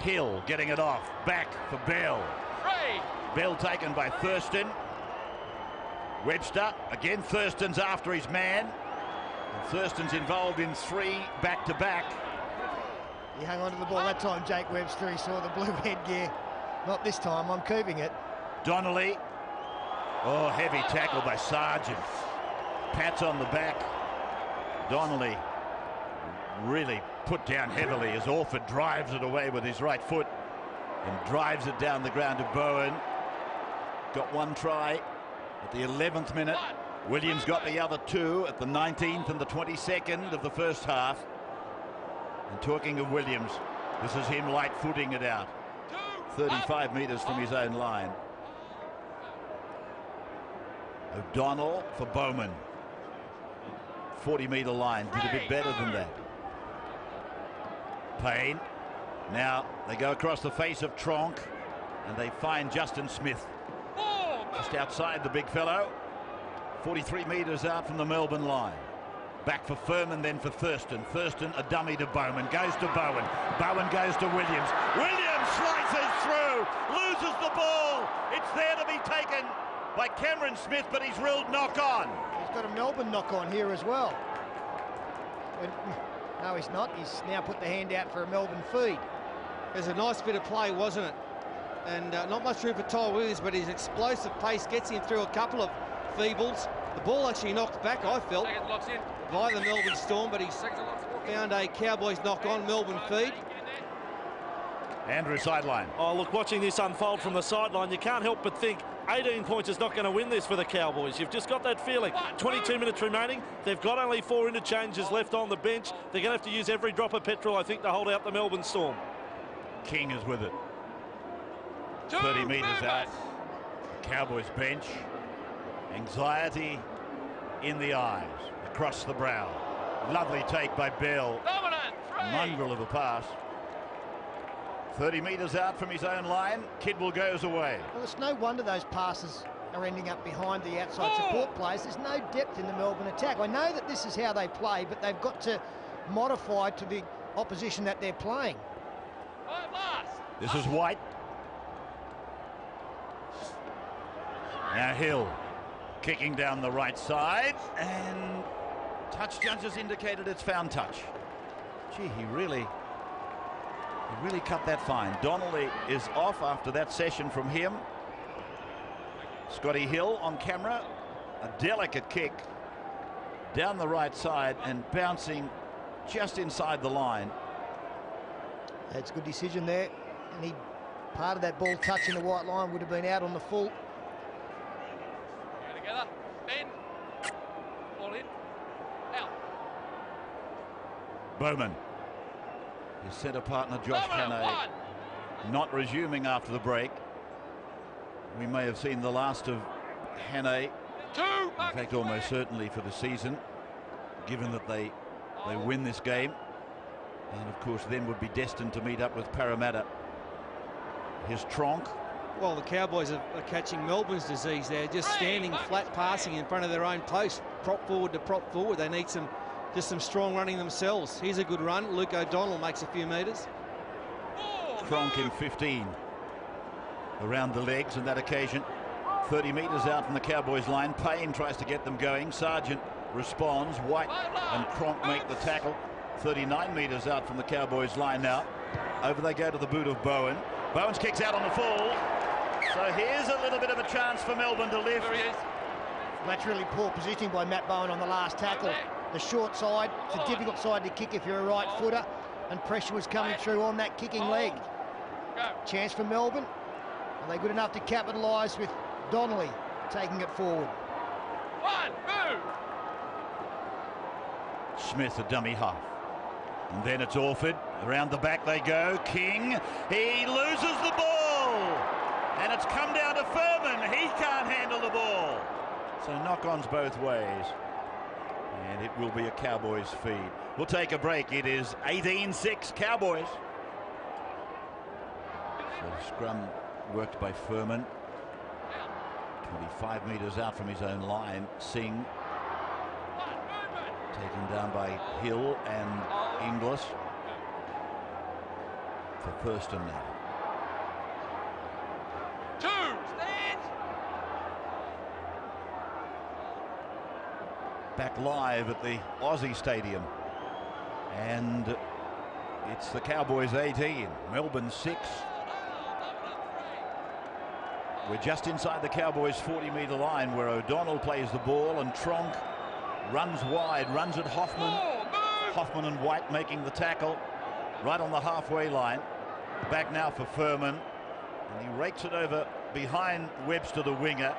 Hill getting it off. Back for Bell. Bell taken by Thurston. Webster, again Thurston's after his man. And Thurston's involved in 3 back-to-back. He hung on to the ball that time, Jake Webster. He saw the blue headgear. Not this time, I'm keeping it. Donnelly. Oh, heavy tackle by Sargent. Pats on the back. Donnelly really put down heavily as Orford drives it away with his right foot and drives it down the ground to Bowen. Got 1 try at the 11th minute. Williams got the other 2 at the 19th and the 22nd of the first half. And talking of Williams, this is him light footing it out. 35 metres from his own line. O'Donnell for Bowman. 40-metre line, did a bit better than that. Payne. Now they go across the face of Tronk, and they find Justin Smith just outside the big fellow. 43 metres out from the Melbourne line. Back for Furman, then for Thurston. Thurston, a dummy to Bowman, goes to Bowen. Bowen goes to Williams. Williams slices through, loses the ball. It's there to be taken by Cameron Smith, but he's ruled knock on. He's got a Melbourne knock on here as well. No, he's not. He's now put the hand out for a Melbourne feed. It was a nice bit of play, wasn't it? And not much room for Ty Williams, but his explosive pace gets him through a couple of feebles. The ball actually knocked back, I felt, by the Melbourne Storm, but he's found a Cowboys knock on Melbourne feed. Andrew sideline. Oh, look, watching this unfold from the sideline, you can't help but think 18 points is not going to win this for the Cowboys. You've just got that feeling. 22 minutes remaining. They've got only 4 interchanges left on the bench. They're going to have to use every drop of petrol, I think, to hold out the Melbourne Storm. King is with it. 30 metres out. Cowboys bench. Anxiety in the eyes, across the brow. Lovely take by Bell. Mongrel of a pass. 30 metres out from his own line. Kidwell goes away. Well, it's no wonder those passes are ending up behind the outside support players. There's no depth in the Melbourne attack. I know that this is how they play, but they've got to modify to the opposition that they're playing. This is White. Now Hill kicking down the right side, and touch judges indicated it's found touch. Gee, he really cut that fine. Donnelly is off after that session from him. Scotty Hill on camera. A delicate kick down the right side and bouncing just inside the line. That's a good decision there. Any part of that ball touching the white line would have been out on the full. Together. Ben. Ball in. Out. Bowman. His centre partner Josh Hannay not resuming after the break. We may have seen the last of Hannay, in fact almost certainly for the season, given that they win this game, and of course then would be destined to meet up with Parramatta. Here's Tronk. Well, the Cowboys are catching Melbourne's disease there, just standing flat, passing in front of their own post, prop forward to prop forward. They need just some strong running themselves. Here's a good run. Luke O'Donnell makes a few metres. Tronk in 15 around the legs on that occasion. 30 metres out from the Cowboys line. Payne tries to get them going. Sargent responds. White and Cronk make the tackle. 39 metres out from the Cowboys line now. Over they go to the boot of Bowen. Bowen's kicks out on the full. So here's a little bit of a chance for Melbourne to lift. That's really poor positioning by Matt Bowen on the last tackle. The short side, it's a difficult side to kick if you're a right footer, and pressure was coming through on that kicking leg. Chance for Melbourne. Are they good enough to capitalise with Donnelly taking it forward? Smith, a dummy half. And then it's Orford. Around the back they go. King, he loses the ball. And it's come down to Furman. He can't handle the ball. So knock-ons both ways. And it will be a Cowboys feed. We'll take a break. It is 18-6 Cowboys. So scrum worked by Furman. 25 metres out from his own line. Singh taken down by Hill and Inglis for Thurston now. Back live at the Aussie Stadium, and it's the Cowboys 18, Melbourne 6. We're just inside the Cowboys 40-metre line where O'Donnell plays the ball and Tronk runs wide, runs at Hoffman. Hoffman and White making the tackle right on the halfway line. Back now for Furman, and he rakes it over behind Webster, the winger.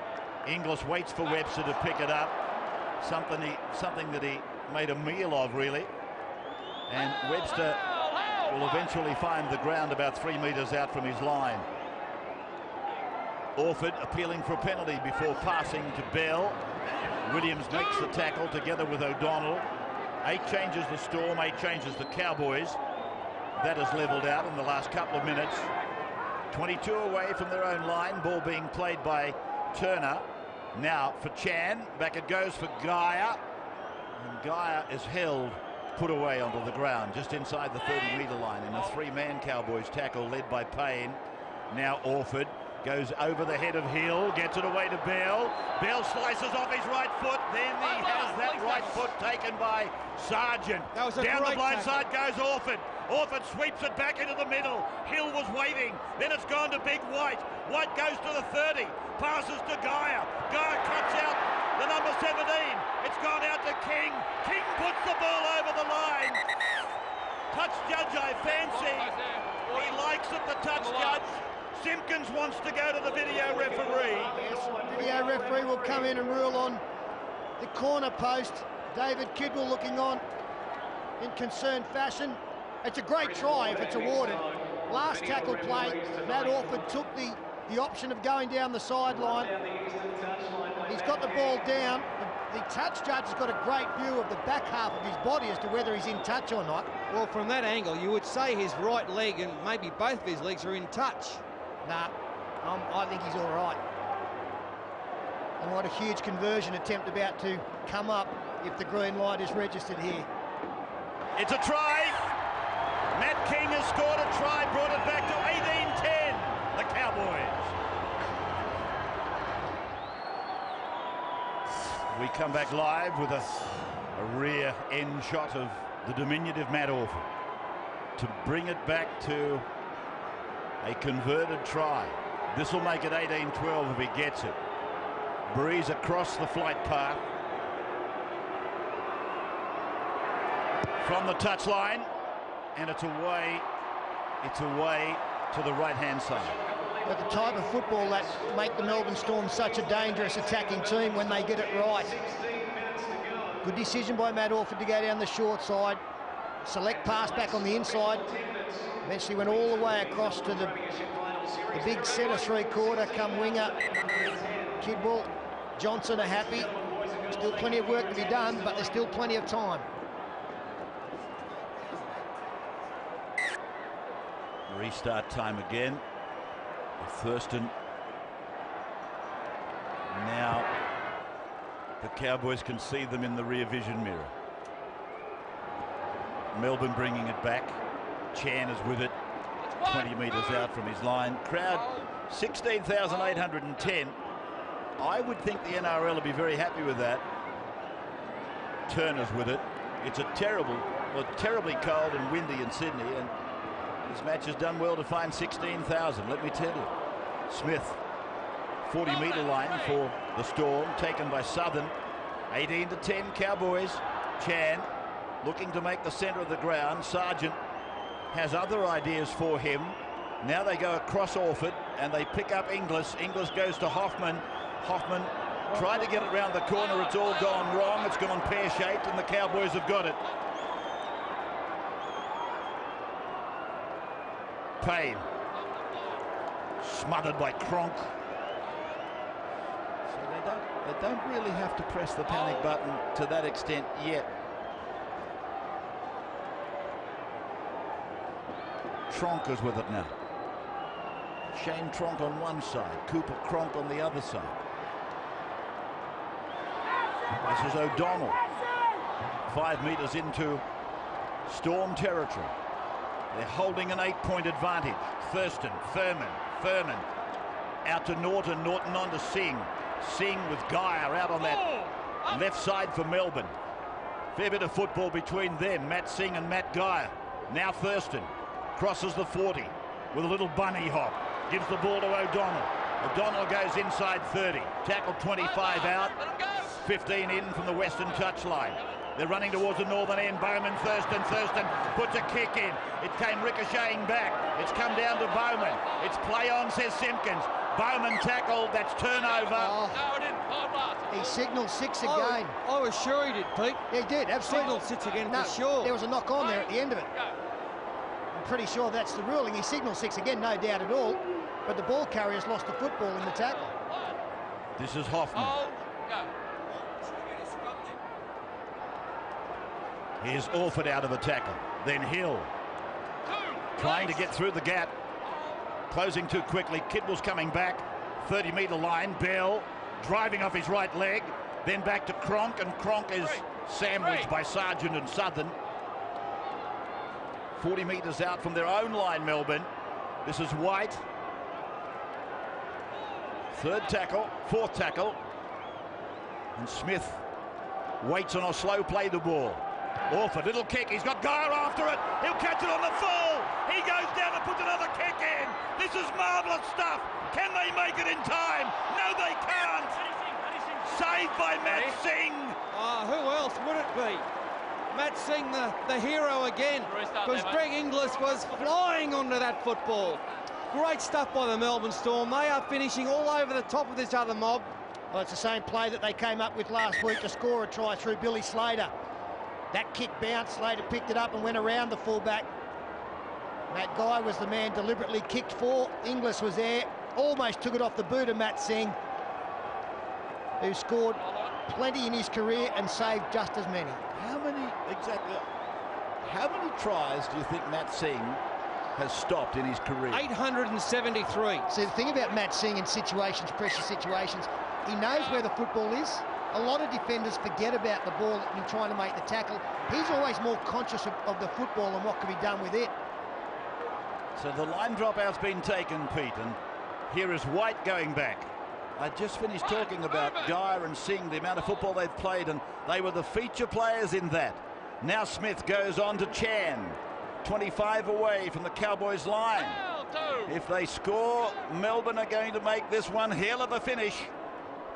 Inglis waits for Webster to pick it up. Something that he made a meal of, really. And Webster will eventually find the ground about 3 metres out from his line. Orford appealing for a penalty before passing to Bell. Williams makes the tackle together with O'Donnell. 8 changes the Storm, 8 changes the Cowboys. That has levelled out in the last couple of minutes. 22 away from their own line, ball being played by Turner. Now for Chan, back it goes for Gaia, and Gaia is held, put away onto the ground just inside the 30-metre line in a 3-man Cowboys tackle led by Payne. Now Orford goes over the head of Hill, gets it away to Bell. Bell slices off his right foot, then he has that right foot taken by Sargent. Down the blind side goes Orford. Orford sweeps it back into the middle. Hill was waiting. Then it's gone to Big White. White goes to the 30. Passes to Gaia. Gaia cuts out the number 17. It's gone out to King. King puts the ball over the line. touch judge I fancy. He likes it, the touch judge. Simpkins wants to go to the video referee. Yes, video referee will come in and rule on the corner post. David Kidwell looking on in concerned fashion. It's a great try if it's awarded. Last tackle play, Matt Orford took the option of going down the sideline. He's got the ball down. The touch judge has got a great view of the back half of his body as to whether he's in touch or not. Well, from that angle, you would say his right leg and maybe both of his legs are in touch. Nah, I think he's all right. And what a huge conversion attempt about to come up if the green light is registered here. It's a try. Matt King has scored a try, brought it back to 18-10, the Cowboys. We come back live with a rear end shot of the diminutive Matt Orford to bring it back to a converted try. This will make it 18-12 if he gets it. Breeze across the flight path. From the touchline, and it's away to the right-hand side. But the type of football that make the Melbourne Storm such a dangerous attacking team when they get it right. Good decision by Matt Orford to go down the short side. Select pass back on the inside. Eventually went all the way across to the big centre three-quarter, come winger. Kidwell, Johnson are happy. Still plenty of work to be done, but there's still plenty of time. Restart time again. Thurston. Now the Cowboys can see them in the rear vision mirror. Melbourne bringing it back. Chan is with it. 20 metres out from his line. Crowd 16,810. I would think the NRL will be very happy with that. Turner's with it. It's terribly cold and windy in Sydney, and this match has done well to find 16,000, let me tell you. Smith, 40-metre line for the Storm, taken by Southern. 18-10 Cowboys. Chan looking to make the centre of the ground. Sargent has other ideas for him. Now they go across Orford and they pick up Inglis. Inglis goes to Hoffman. Hoffman tried to get it round the corner. It's all gone wrong. It's gone pear-shaped and the Cowboys have got it. Payne, smothered by Cronk. So they don't really have to press the panic button to that extent yet. Tronk is with it now. Shane Tronk on one side, Cooper Cronk on the other side. This is O'Donnell. 5 metres into Storm territory. They're holding an 8-point advantage. Thurston, Furman out to Norton. Norton on to Singh. Singh with Geyer out on that left side for Melbourne. Fair bit of football between them. Matt Singh and Matt Geyer. Now Thurston crosses the 40 with a little bunny hop. Gives the ball to O'Donnell. O'Donnell goes inside 30. Tackle 25 out. 15 in from the western touchline. They're running towards the northern end. Bowman, Thurston puts a kick in. It came ricocheting back. It's come down to Bowman. It's play on, says Simpkins. Bowman tackled. That's turnover. No, I didn't. He signalled 6 again. I was sure he did, Pete. Yeah, he did, absolutely. Signalled 6 again, no, for sure. There was a knock on there at the end of it. I'm pretty sure that's the ruling. He signalled 6 again, no doubt at all. But the ball carrier's lost the football in the tackle. This is Hoffman. Here's Orford out of the tackle. Then Hill trying to get through the gap. Closing too quickly. Kidwell's coming back. 30-metre line. Bell driving off his right leg. Then back to Cronk, and Cronk is sandwiched by Sargent and Southern. 40 metres out from their own line, Melbourne. This is White. Third tackle, fourth tackle. And Smith waits on a slow play the ball. Orford, little kick, he's got Geyer after it, he'll catch it on the full, he goes down and puts another kick in. This is marvellous stuff. Can they make it in time? No, they can't. Saved by Matt Singh. Who else would it be? Matt Singh, the hero again, because Greg Inglis was flying onto that football. Great stuff by the Melbourne Storm. They are finishing all over the top of this other mob. Well, it's the same play that they came up with last week to score a try through Billy Slater. That kick bounced, Slater picked it up and went around the fullback. That guy was the man deliberately kicked for. Inglis was there, almost took it off the boot of Matt Singh, who scored plenty in his career and saved just as many. How many tries do you think Matt Singh has stopped in his career? 873. See, the thing about Matt Singh in situations, pressure situations, he knows where the football is. A lot of defenders forget about the ball in trying to make the tackle. He's always more conscious of the football and what can be done with it. So the line dropout's been taken, Pete, and here is White going back. I just finished talking about Geyer and Singh, the amount of football they've played, and they were the feature players in that. Now Smith goes on to Chan, 25 away from the Cowboys line. If they score, Melbourne are going to make this one hell of a finish.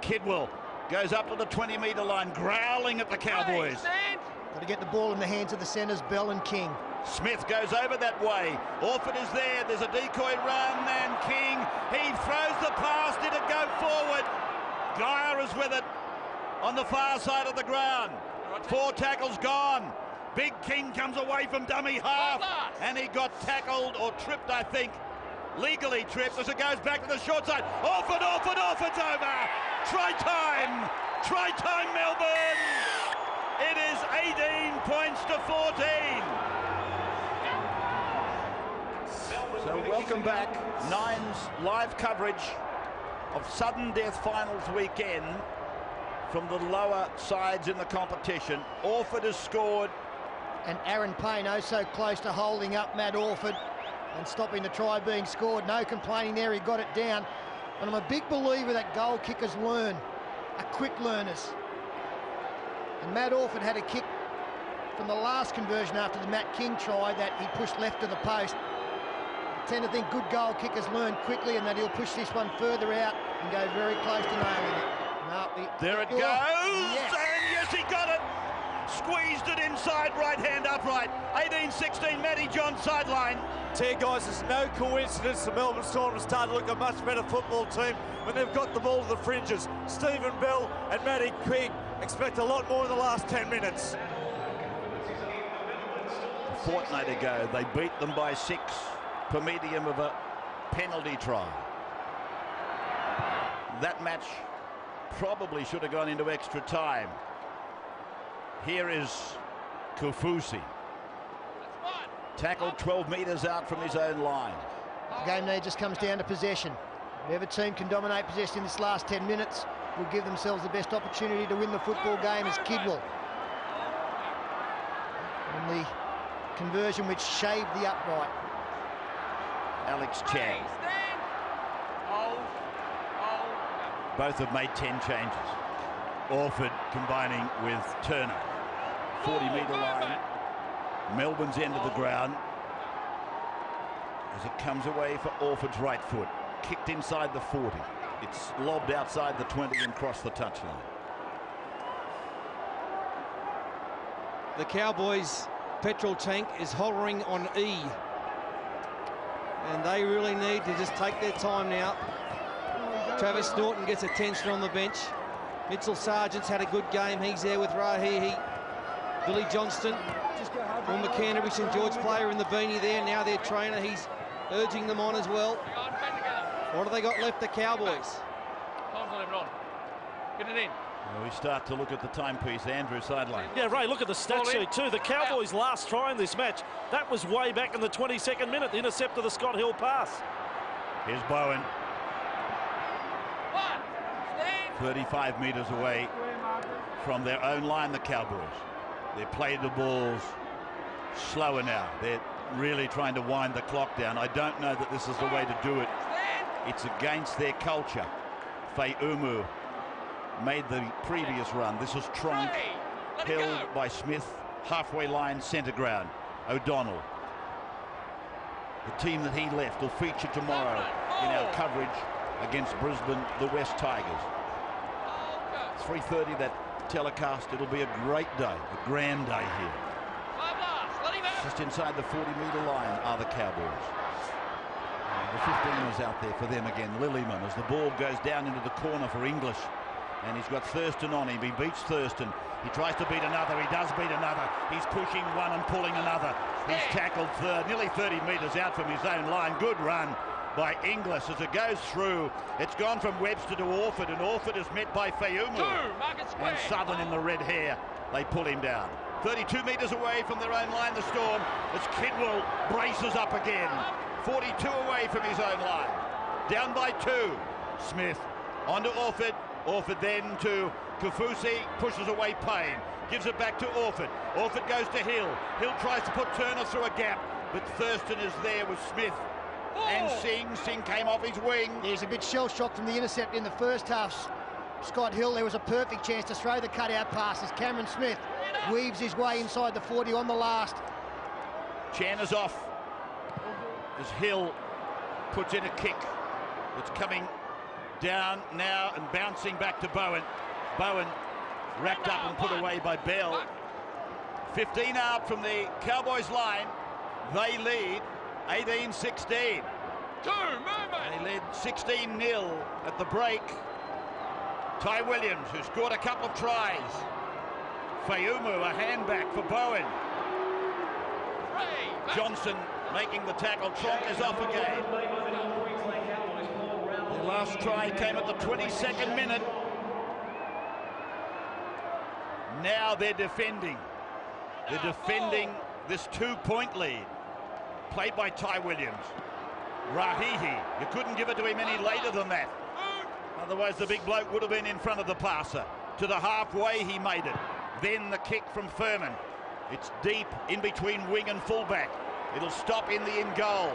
Kidwell goes up to the 20-metre line, growling at the Cowboys. Got to get the ball in the hands of the centres, Bell and King. Smith goes over that way. Orford is there. There's a decoy run, and King, he throws the pass. Did it go forward? Geyer is with it on the far side of the ground. 4 tackles gone. Big King comes away from dummy half, and he got tackled or tripped, I think. Legally tripped as it goes back to the short side. Orford's over. Try time, Melbourne. It is 18 points to 14. So welcome back. Nine's live coverage of sudden death finals weekend from the lower sides in the competition. Orford has scored. And Aaron Payne oh so close to holding up Matt Orford and stopping the try being scored. No complaining there, he got it down. And I'm a big believer that goal kickers are quick learners. And Matt Orford had a kick from the last conversion after the Matt King try that he pushed left of the post. I tend to think good goal kickers learn quickly and that he'll push this one further out and go very close to nailing it. There it goes, yes. And yes, he got it. Squeezed it inside, right hand upright. 18-16, Matty John sideline. Guys, it's no coincidence the Melbourne Storm have started to look a much better football team when they've got the ball to the fringes. Stephen Bell and Matty King expect a lot more in the last 10 minutes. A fortnight ago, they beat them by 6 per medium of a penalty try. That match probably should have gone into extra time. Here is Kufusi. Tackled 12 metres out from his own line. The game now just comes down to possession. Whatever team can dominate possession in this last 10 minutes will give themselves the best opportunity to win the football game as Kidwell. And the conversion which shaved the upright. Alex Chan. Both have made 10 changes. Orford combining with Turner. 40-metre line. Melbourne's end of the ground. As it comes away for Orford's right foot. Kicked inside the 40. It's lobbed outside the 20 and crossed the touchline. The Cowboys' petrol tank is hovering on E. And they really need to just take their time now. Travis Norton gets attention on the bench. Mitchell Sargent's had a good game. He's there with Rahihi. Billy Johnston, former Canterbury St George player in the beanie there. Now their trainer, he's urging them on as well. What have they got left, the Cowboys? Time's not even on. Get it in. Well, we start to look at the timepiece. Andrew sideline. Yeah, Ray, look at the stat sheet too. The Cowboys' last try in this match, that was way back in the 22nd minute. The intercept of the Scott Hill pass. Here's Bowen. 35 metres away from their own line, the Cowboys. They play the balls slower now. They're really trying to wind the clock down. I don't know that this is the way to do it. It's against their culture. Faye Umu made the previous run. This is Tronk, held by Smith, halfway line, centre ground. O'Donnell. The team that he left will feature tomorrow in our coverage against Brisbane, the West Tigers. 3:30 that telecast. It'll be a great day, a grand day here. Just inside the 40-metre line are the Cowboys. The 15 is out there for them again. Lillyman as the ball goes down into the corner for English. And he's got Thurston on him. He beats Thurston. He tries to beat another. He does beat another. He's pushing one and pulling another. He's tackled nearly 30 metres out from his own line. Good run by Inglis as it goes through. It's gone from Webster to Orford, and Orford is met by Fayumu. And Southern in the red hair. They pull him down. 32 metres away from their own line, the Storm, as Kidwell braces up again. 42 away from his own line. Down by 2. Smith onto Orford. Orford then to Kafusi, pushes away Payne, gives it back to Orford. Orford goes to Hill. Hill tries to put Turner through a gap, but Thurston is there with Smith and Singh. Singh came off his wing. He's a bit shell-shocked from the intercept in the first half. Scott Hill, there was a perfect chance to throw the cutout pass as Cameron Smith weaves his way inside the 40 on the last. Chan is off as Hill puts in a kick. It's coming down now and bouncing back to Bowen. Bowen racked up and put away by Bell. 15 out from the Cowboys line. They lead 18-16. They led 16-0 at the break. Ty Williams, who scored a couple of tries. Fayumu, a handback for Bowen. Johnson making the tackle. Tronk is off again. The last try came at the 22nd minute. Now they're defending. They're defending this 2-point lead. Played by Ty Williams. Rahihi, you couldn't give it to him any later than that. Otherwise the big bloke would have been in front of the passer. To the halfway he made it. Then the kick from Furman. It's deep in between wing and fullback. It'll stop in the in goal.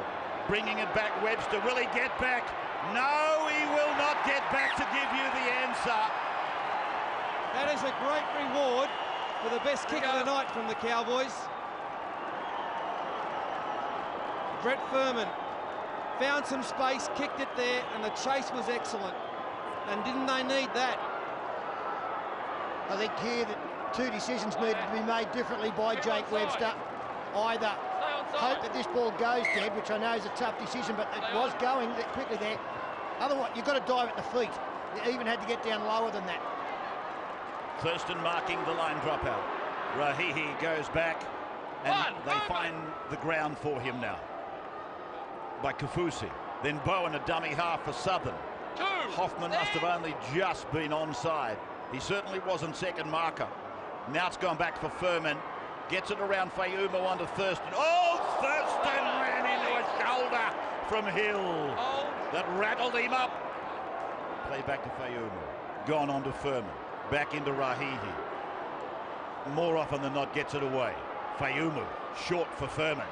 Bringing it back, Webster. Will he get back? No, he will not get back to give you the answer. That is a great reward for the best kick of the night from the Cowboys. Brett Furman found some space, kicked it there, and the chase was excellent. And didn't they need that? I think here that 2 decisions needed to be made differently by Jake Webster. Either hope that this ball goes dead, which I know is a tough decision, but it was going quickly there. Otherwise, you've got to dive at the feet. You even had to get down lower than that. Thurston marking the line dropout. Rahihi goes back, and they find the ground for him now by Kafusi. Then Bowen, a dummy half for Southern. Hoffman must have only just been onside. He certainly wasn't second marker. Now it's gone back for Furman. Gets it around Fayumu onto Thurston. Oh, Thurston ran into a shoulder from Hill. That rattled him up. Play back to Fayumu. Gone on to Furman. Back into Rahihi. More often than not gets it away. Fayumu, short for Furman.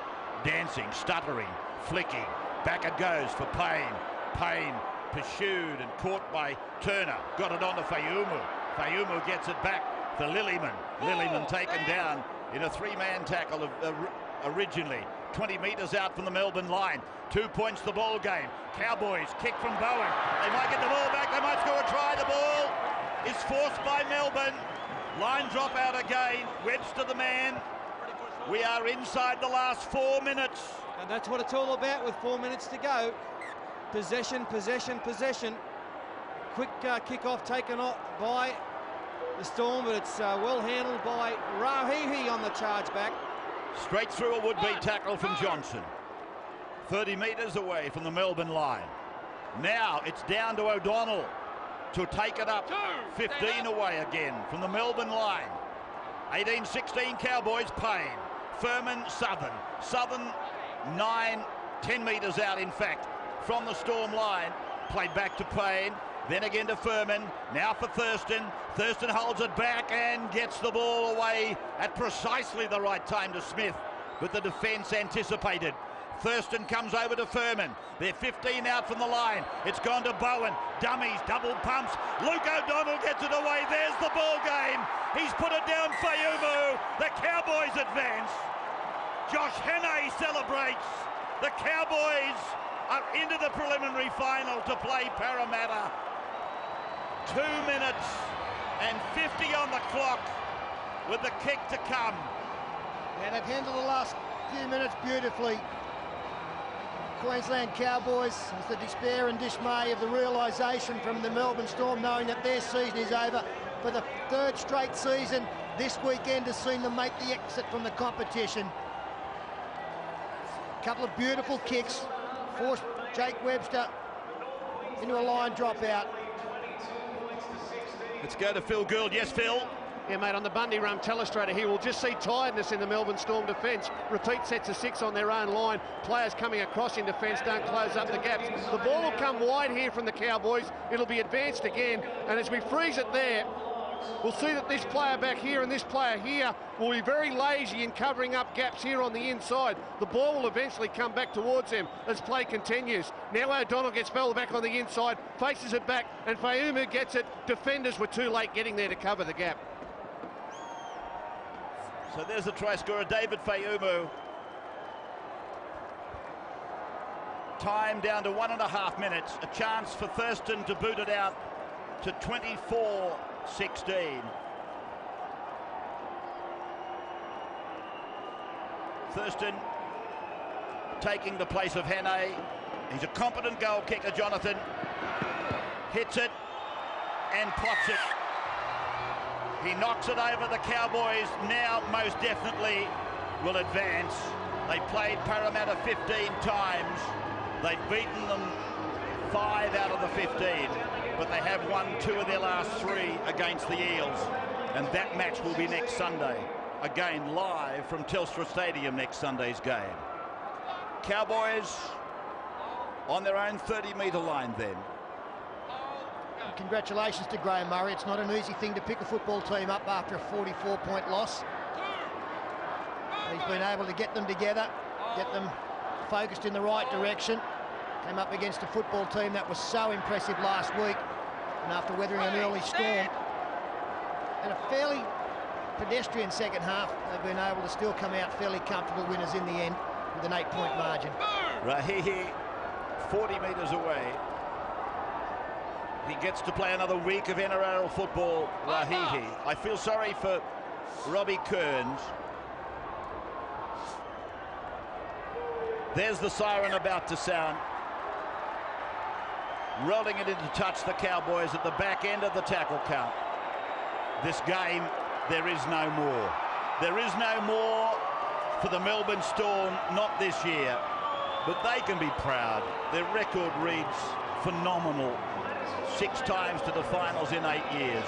Dancing, stuttering, flicking. Back it goes for Payne. Payne pursued and caught by Turner. Got it on to Fayumu. Fayumu gets it back for Lillyman. Lillyman taken down in a 3-man tackle originally. 20 metres out from the Melbourne line. 2 points the ball game. Cowboys kick from Bowen. They might get the ball back. They might score a try. The ball is forced by Melbourne. Line drop out again. Webster the man. We are inside the last 4 minutes. And that's what it's all about with 4 minutes to go. Possession, possession, possession. Quick kick-off taken off by the Storm, but it's well handled by Rahihi on the charge back. Straight through a would-be tackle from Johnson. 30 metres away from the Melbourne line. Now it's down to O'Donnell to take it up. 15 away again from the Melbourne line. 18-16 Cowboys. Payne. Furman, Southern. Southern 9-10 metres out, in fact, from the Storm line. Played back to Payne. Then again to Furman. Now for Thurston. Thurston holds it back and gets the ball away at precisely the right time to Smith. But the defence anticipated. Thurston comes over to Furman. They're 15 out from the line. It's gone to Bowen. Dummies, double pumps. Luke O'Donnell gets it away. There's the ball game. He's put it down. Fayumu. The Cowboys advance. Josh Hannay celebrates. The Cowboys are into the preliminary final to play Parramatta. 2 minutes and 50 on the clock with the kick to come. Yeah, they've handled the last few minutes beautifully. Queensland Cowboys, as the despair and dismay of the realisation from the Melbourne Storm, knowing that their season is over for the third straight season. This weekend has seen them make the exit from the competition. A couple of beautiful kicks, forced Jake Webster into a line dropout. Let's go to Phil Gould. Yes, Phil. Yeah, mate, on the Bundy run telestrator here, we'll just see tiredness in the Melbourne Storm defence. Repeat sets of 6 on their own line. Players coming across in defence don't close up the gaps. The ball will come wide here from the Cowboys. It'll be advanced again, and as we freeze it there, we'll see that this player back here and this player here will be very lazy in covering up gaps here on the inside. The ball will eventually come back towards him as play continues. Now O'Donnell gets Bell back on the inside, faces it back, and Fayumu gets it. Defenders were too late getting there to cover the gap. So there's the try scorer, David Fayumu. Time down to 1.5 minutes. A chance for Thurston to boot it out to 24-16. Thurston taking the place of Hannay. He's a competent goal kicker, Jonathan. Hits it and plots it. He knocks it over. The Cowboys now most definitely will advance. They played Parramatta 15 times. They've beaten them 5 out of the 15, but they have won 2 of their last 3 against the Eels. And that match will be next Sunday. Again, live from Telstra Stadium next Sunday's game. Cowboys on their own 30-metre line then. Congratulations to Graham Murray. It's not an easy thing to pick a football team up after a 44-point loss. He's been able to get them together, get them focused in the right direction. Came up against a football team that was so impressive last week, and after weathering an early storm and a fairly pedestrian second half, they've been able to still come out fairly comfortable winners in the end with an 8-point margin. Rahihi, 40 metres away. He gets to play another week of NRL football, Rahihi. I feel sorry for Robbie Kearns. There's the siren about to sound. Rolling it into touch, the Cowboys at the back end of the tackle count. This game, there is no more. There is no more for the Melbourne Storm, not this year. But they can be proud. Their record reads phenomenal. 6 times to the finals in 8 years.